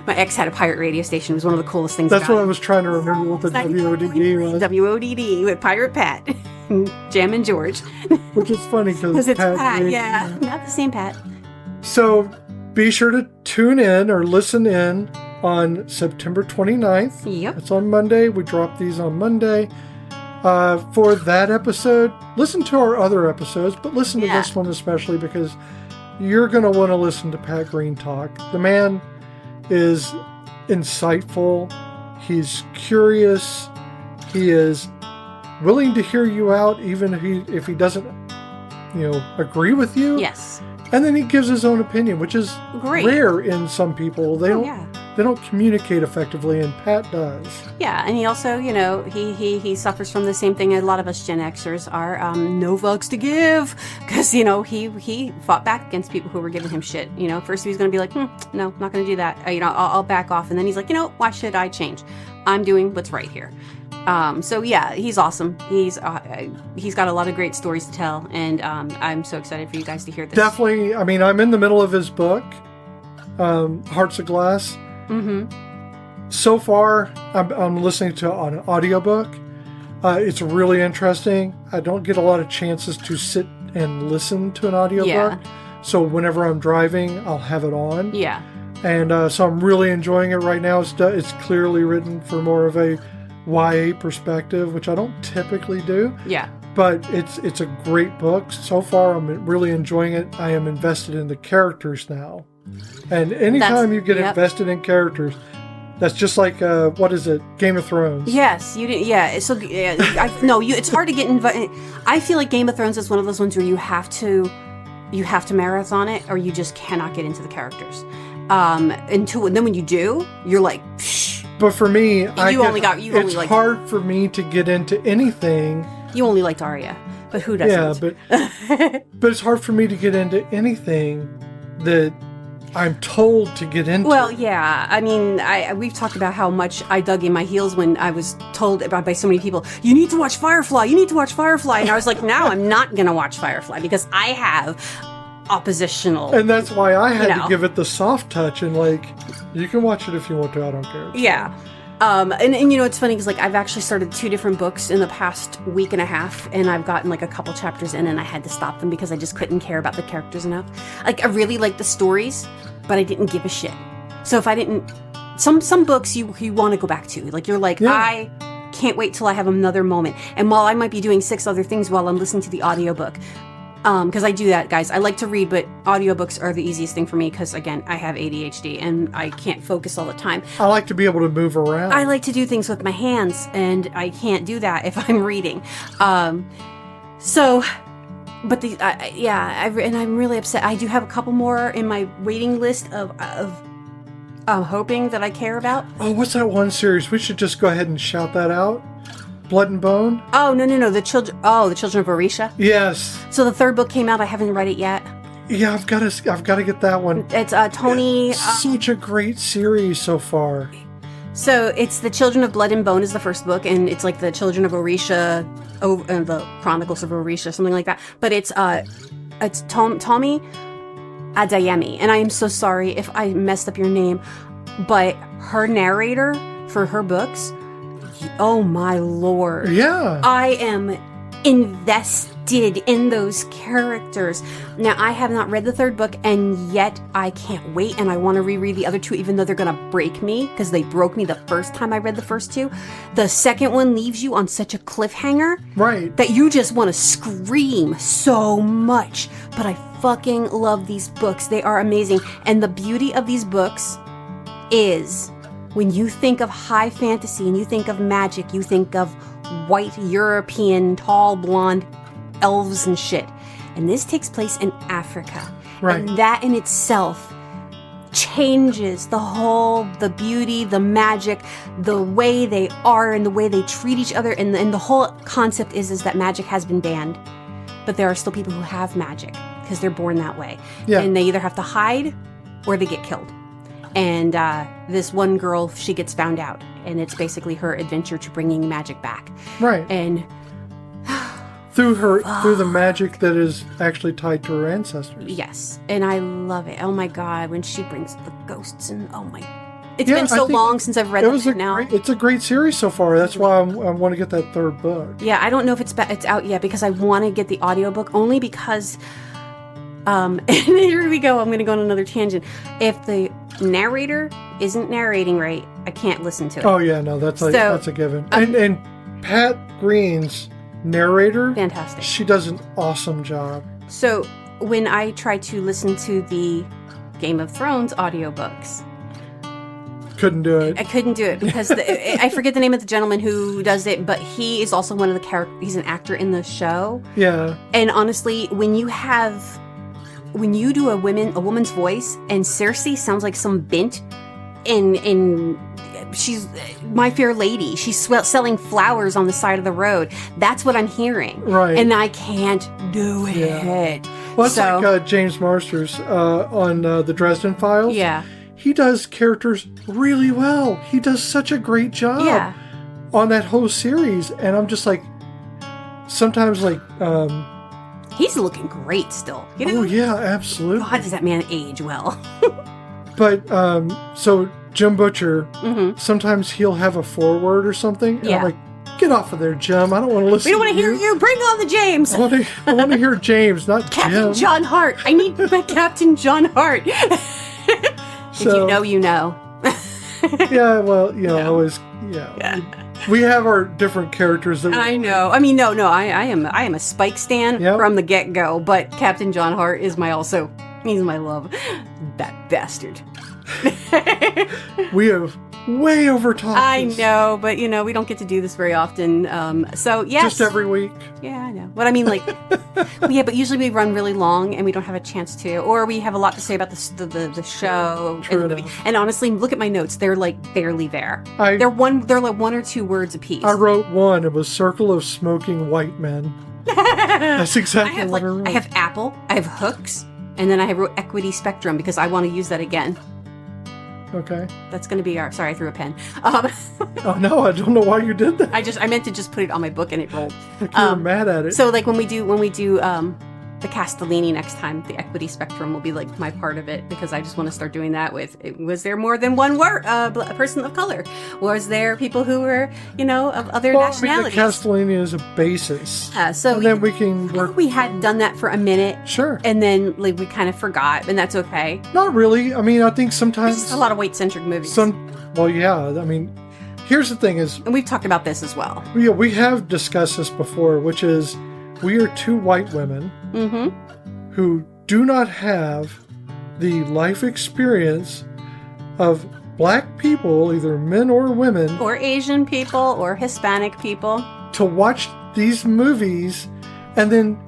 my ex had a pirate radio station. It was one of the coolest things. That's what I was trying to remember what the WODD was. WODD with Pirate Pat, Jam and George. Which is funny because it's Pat. Yeah, not the same Pat. So be sure to tune in or listen in on September 29th. Yep. It's on Monday. We drop these on Monday. For that episode, listen to our other episodes, but listen to this one especially because you're going to want to listen to Pat Green talk. The man is insightful. He's curious. He is willing to hear you out, even if he doesn't, agree with you. Yes. And then he gives his own opinion, which is rare in some people. They they don't communicate effectively, and Pat does. Yeah, and he also, you know, he suffers from the same thing a lot of us Gen Xers are, no fucks to give, because, you know, he fought back against people who were giving him shit. You know, first he was going to be like, no, not going to do that. You know, I'll back off, and then he's like, you know, why should I change? I'm doing what's right here. So yeah, he's awesome. He's got a lot of great stories to tell, and I'm so excited for you guys to hear this. Definitely. I mean, I'm in the middle of his book, Hearts of Glass. Mm-hmm. So far, I'm listening to an audiobook. It's really interesting. I don't get a lot of chances to sit and listen to an audiobook. Yeah. So whenever I'm driving, I'll have it on. Yeah. And so I'm really enjoying it right now. It's clearly written for more of a YA perspective, which I don't typically do. Yeah. But it's a great book. So far, I'm really enjoying it. I am invested in the characters now. And anytime you get invested in characters, that's just like, what is it? Game of Thrones. Yes, you did. Yeah. So, it's hard to get invited. I feel like Game of Thrones is one of those ones where you have to marathon it, or you just cannot get into the characters. And then when you do, you're like, psh. But for me, it's hard for me to get into anything. You only liked Arya, but who doesn't? Yeah, but it's hard for me to get into anything that I'm told to get into. Well, yeah. I mean, we've talked about how much I dug in my heels when I was told by so many people, you need to watch Firefly. You need to watch Firefly. And I was like, no, I'm not going to watch Firefly because I have oppositional. And that's why I had to give it the soft touch and like, you can watch it if you want to. I don't care. Yeah. And you know, it's funny because like I've actually started 2 different books in the past week and a half, and I've gotten like a couple chapters in, and I had to stop them because I just couldn't care about the characters enough. Like I really liked the stories, but I didn't give a shit. So if I didn't, some books you want to go back to, like you're like, I can't wait till I have another moment. And while I might be doing 6 other things while I'm listening to the audiobook, because I do that, guys. I like to read, but audiobooks are the easiest thing for me because, again, I have ADHD and I can't focus all the time. I like to be able to move around. I like to do things with my hands, and I can't do that if I'm reading. And I'm really upset. I do have a couple more in my waiting list of hoping that I care about. Oh, what's that one series? We should just go ahead and shout that out. Blood and Bone? Oh, no. The Children of Orïsha? Yes. So the 3rd book came out. I haven't read it yet. Yeah, I've got to get that one. It's Tomi. Such a great series so far. So it's The Children of Blood and Bone is the first book, and it's like the Children of Orïsha, the Chronicles of Orïsha, something like that. But it's Tomi Adeyemi, and I am so sorry if I messed up your name, but her narrator for her books. Oh my lord. Yeah. I am invested in those characters. Now, I have not read the 3rd book, and yet I can't wait, and I want to reread the other 2, even though they're going to break me, because they broke me the first time I read the first 2. The 2nd one leaves you on such a cliffhanger. Right. That you just want to scream so much. But I fucking love these books. They are amazing. And the beauty of these books is, when you think of high fantasy and you think of magic, you think of white European, tall, blonde elves and shit. And this takes place in Africa. Right. And that in itself changes the beauty, the magic, the way they are and the way they treat each other. And the whole concept is that magic has been banned. But there are still people who have magic because they're born that way. Yeah. And they either have to hide or they get killed. And this one girl, she gets found out, and it's basically her adventure to bringing magic back. Right. And through the magic that is actually tied to her ancestors. Yes, and I love it. Oh my god, when she brings the ghosts and it's been so long since I've read it now. It's a great series so far. That's why I want to get that 3rd book. Yeah, I don't know if it's out yet because I want to get the audiobook only because. And here we go. I'm going to go on another tangent. If the narrator isn't narrating right, I can't listen to it. Oh yeah, no, that's a given. And Pat Green's narrator, fantastic. She does an awesome job. So when I try to listen to the Game of Thrones audiobooks, couldn't do it. I couldn't do it because I forget the name of the gentleman who does it, but he is also one of the characters. He's an actor in the show. Yeah. And honestly, when you do a woman's voice and Cersei sounds like some bint in she's My Fair Lady. She's selling flowers on the side of the road. That's what I'm hearing. Right. And I can't do it. Yeah. Well, it's like James Marsters on the Dresden Files. Yeah. He does characters really well. He does such a great job on that whole series. And I'm just like, sometimes like... he's looking great still. You know? Oh, yeah, absolutely. God, does that man age well. But, so Jim Butcher, sometimes he'll have a foreword or something. And I'm like, get off of there, Jim. I don't want to listen to you. We don't want to hear you. Bring on the James. I want to hear James, not Captain Jim. John Hart. I need my Captain John Hart. If you know, you know. Yeah, well, always, we have our different characters that I know. I mean, no, I am a Spike stan from the get-go, but Captain John Hart is he's my love. That bastard. We have way overtalked I know, but we don't get to do this very often. So yes, just every week. Yeah, I know. But I mean, like, but usually we run really long and we don't have a chance to, or we have a lot to say about the show and the movie. And honestly, look at my notes; they're like barely there. They're like one or two words apiece. I wrote one. It was "Circle of Smoking White Men." That's exactly what I wrote. I have Apple, I have hooks, and then I wrote equity spectrum because I want to use that again. Okay. That's going to be sorry, I threw a pen. Oh no, I don't know why you did that. I meant to just put it on my book and it rolled. Like you were mad at it. So like when we do the Castellini next time, the equity spectrum will be like my part of it because I just want to start doing that with. Was there more than one a person of color? Was there people who were of other nationalities? The Castellini is a basis. So then we can work. We had done that for a minute, sure, and then like we kind of forgot, and that's okay. Not really. I mean, I think sometimes there's a lot of white-centric movies. Well, yeah. I mean, here's the thing: is and we've talked about this as well. Yeah, we have discussed this before, which is. We are two white women who do not have the life experience of black people, either men or women. Or Asian people or Hispanic people. To watch these movies and then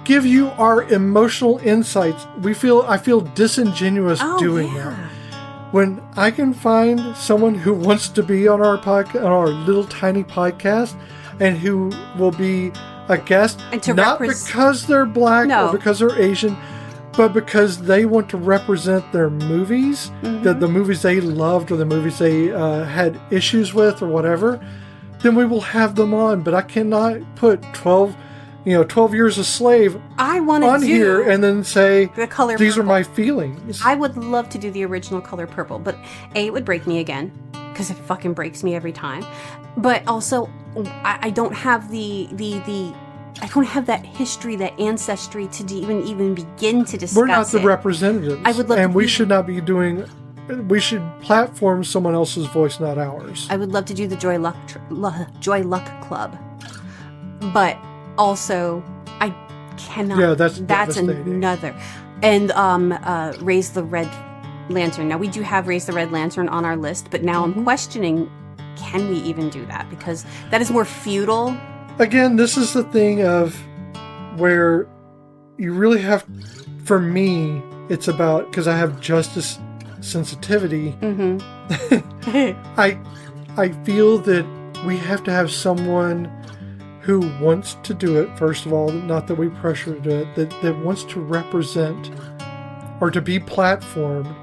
give you our emotional insights. I feel disingenuous doing that. When I can find someone who wants to be on our podcast, on our little tiny podcast, and who will be a guest, and to not because they're black or because they're Asian, but because they want to represent their movies, the movies they loved or the movies they had issues with or whatever, then we will have them on. But I cannot put 12 Years a Slave on here and then say, the color these purple. are my feelings. I would love to do the original color purple, but it would break me again because it fucking breaks me every time. But also, I don't have I don't have that history, that ancestry to even begin to discuss. We're not the representatives. I would love and we should not be doing. We should platform someone else's voice, not ours. I would love to do the Joy Luck Club, but also I cannot. Yeah, that's another. And Raise the Red Lantern. Now we do have Raise the Red Lantern on our list, but now I'm questioning. Can we even do that? Because that is more feudal. Again, this is the thing of where you really have, for me, it's about, because I have justice sensitivity, I feel that we have to have someone who wants to do it, first of all, not that we pressure to do it, that wants to represent or to be platformed,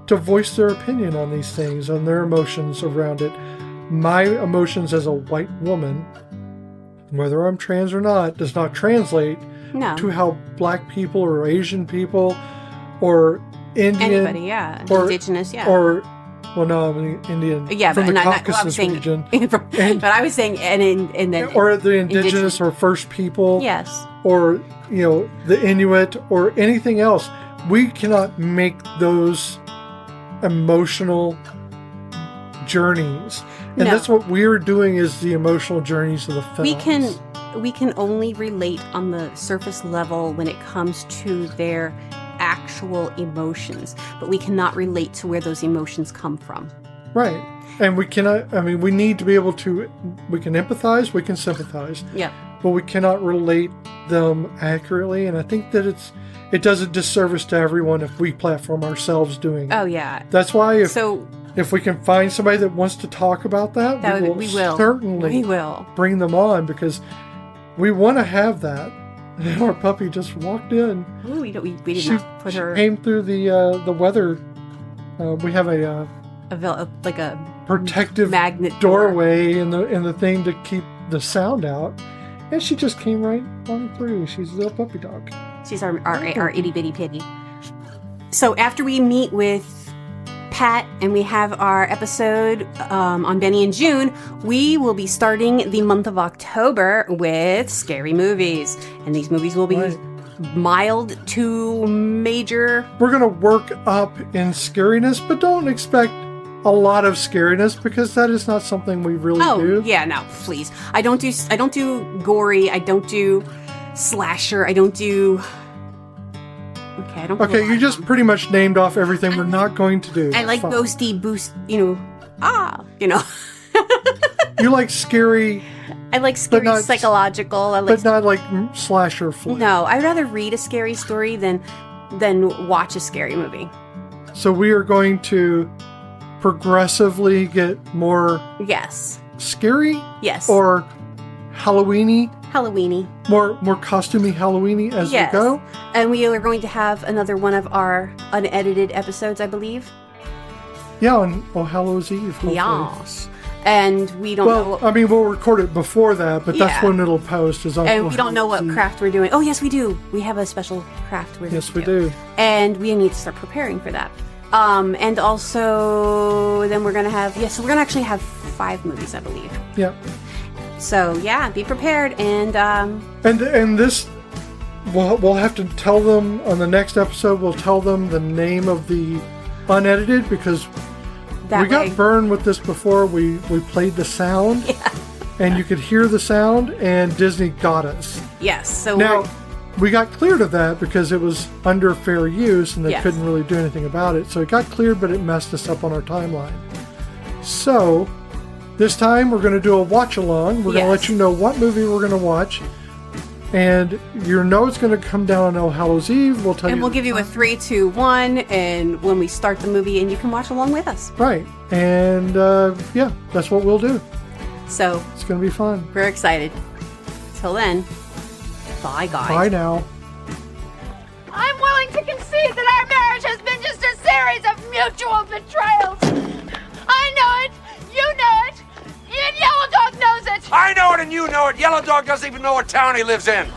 to voice their opinion on these things, on their emotions around it. My emotions as a white woman, whether I'm trans or not, does not translate to how black people or Asian people or Indian, anybody, or indigenous, or well, no, I mean Indian, from the Caucasus region. But I was saying, and then or the indigenous or First People, yes, or the Inuit or anything else. We cannot make those emotional journeys. And that's what we're doing, is the emotional journeys of the films. We can only relate on the surface level when it comes to their actual emotions, but we cannot relate to where those emotions come from. Right. And we cannot, we need to be able to, we can empathize, we can sympathize. Yeah. But we cannot relate them accurately, and I think that it does a disservice to everyone if we platform ourselves doing it. Oh, yeah. That's why if we can find somebody that wants to talk about that, we will certainly bring them on, because we want to have that. And our puppy just walked in. Ooh, we did not put her. She came through the weather. We have a protective magnet doorway in the thing to keep the sound out, and she just came right on through. She's a little puppy dog. She's our itty bitty piggy. So after we meet with Pat and we have our episode on Benny and Joon, we will be starting the month of October with scary movies, and these movies will be mild to major. We're gonna work up in scariness, but don't expect a lot of scariness, because that is not something we really do. Oh yeah, no, please. I don't do gory. I don't do slasher. I don't do. Okay, you just pretty much named off everything we're not going to do. I like ghosty boost, you know. You like scary. I like scary psychological. But not like slasher flick. No, I'd rather read a scary story than watch a scary movie. So we are going to progressively get more scary? Yes. Or Halloweeny? Halloweeny. More costumey Halloweeny as we go? And we are going to have another one of our unedited episodes, I believe. Yeah, on All Hallows Eve. Hopefully. Yes. And we don't know. I mean, we'll record it before that, but that's when it'll post. And we don't know what craft we're doing. Oh, yes, we do. We have a special craft we're doing. Yes, we do. And we need to start preparing for that. And also, then we're going to have... so we're going to actually have 5 movies, I believe. Yeah. So, yeah, be prepared. And this... We'll have to tell them on the next episode. We'll tell them the name of the unedited, because we got burned with this before. We played the sound, and you could hear the sound, and Disney got us. Yes. So now we got cleared of that because it was under fair use, and they couldn't really do anything about it. So it got cleared, but it messed us up on our timeline. So this time we're going to do a watch along. We're going to let you know what movie we're going to watch. And you know it's going to come down on All Hallows Eve. We'll tell you. And we'll give you a 3, 2, 1, and when we start the movie, and you can watch along with us. Right. And that's what we'll do. So it's going to be fun. We're excited. Till then, bye, guys. Bye now. I'm willing to concede that our marriage has been just a series of mutual betrayals. I know it. You know it. Even Yellow Dog knows it. I know it and you know it. Yellow Dog doesn't even know what town he lives in.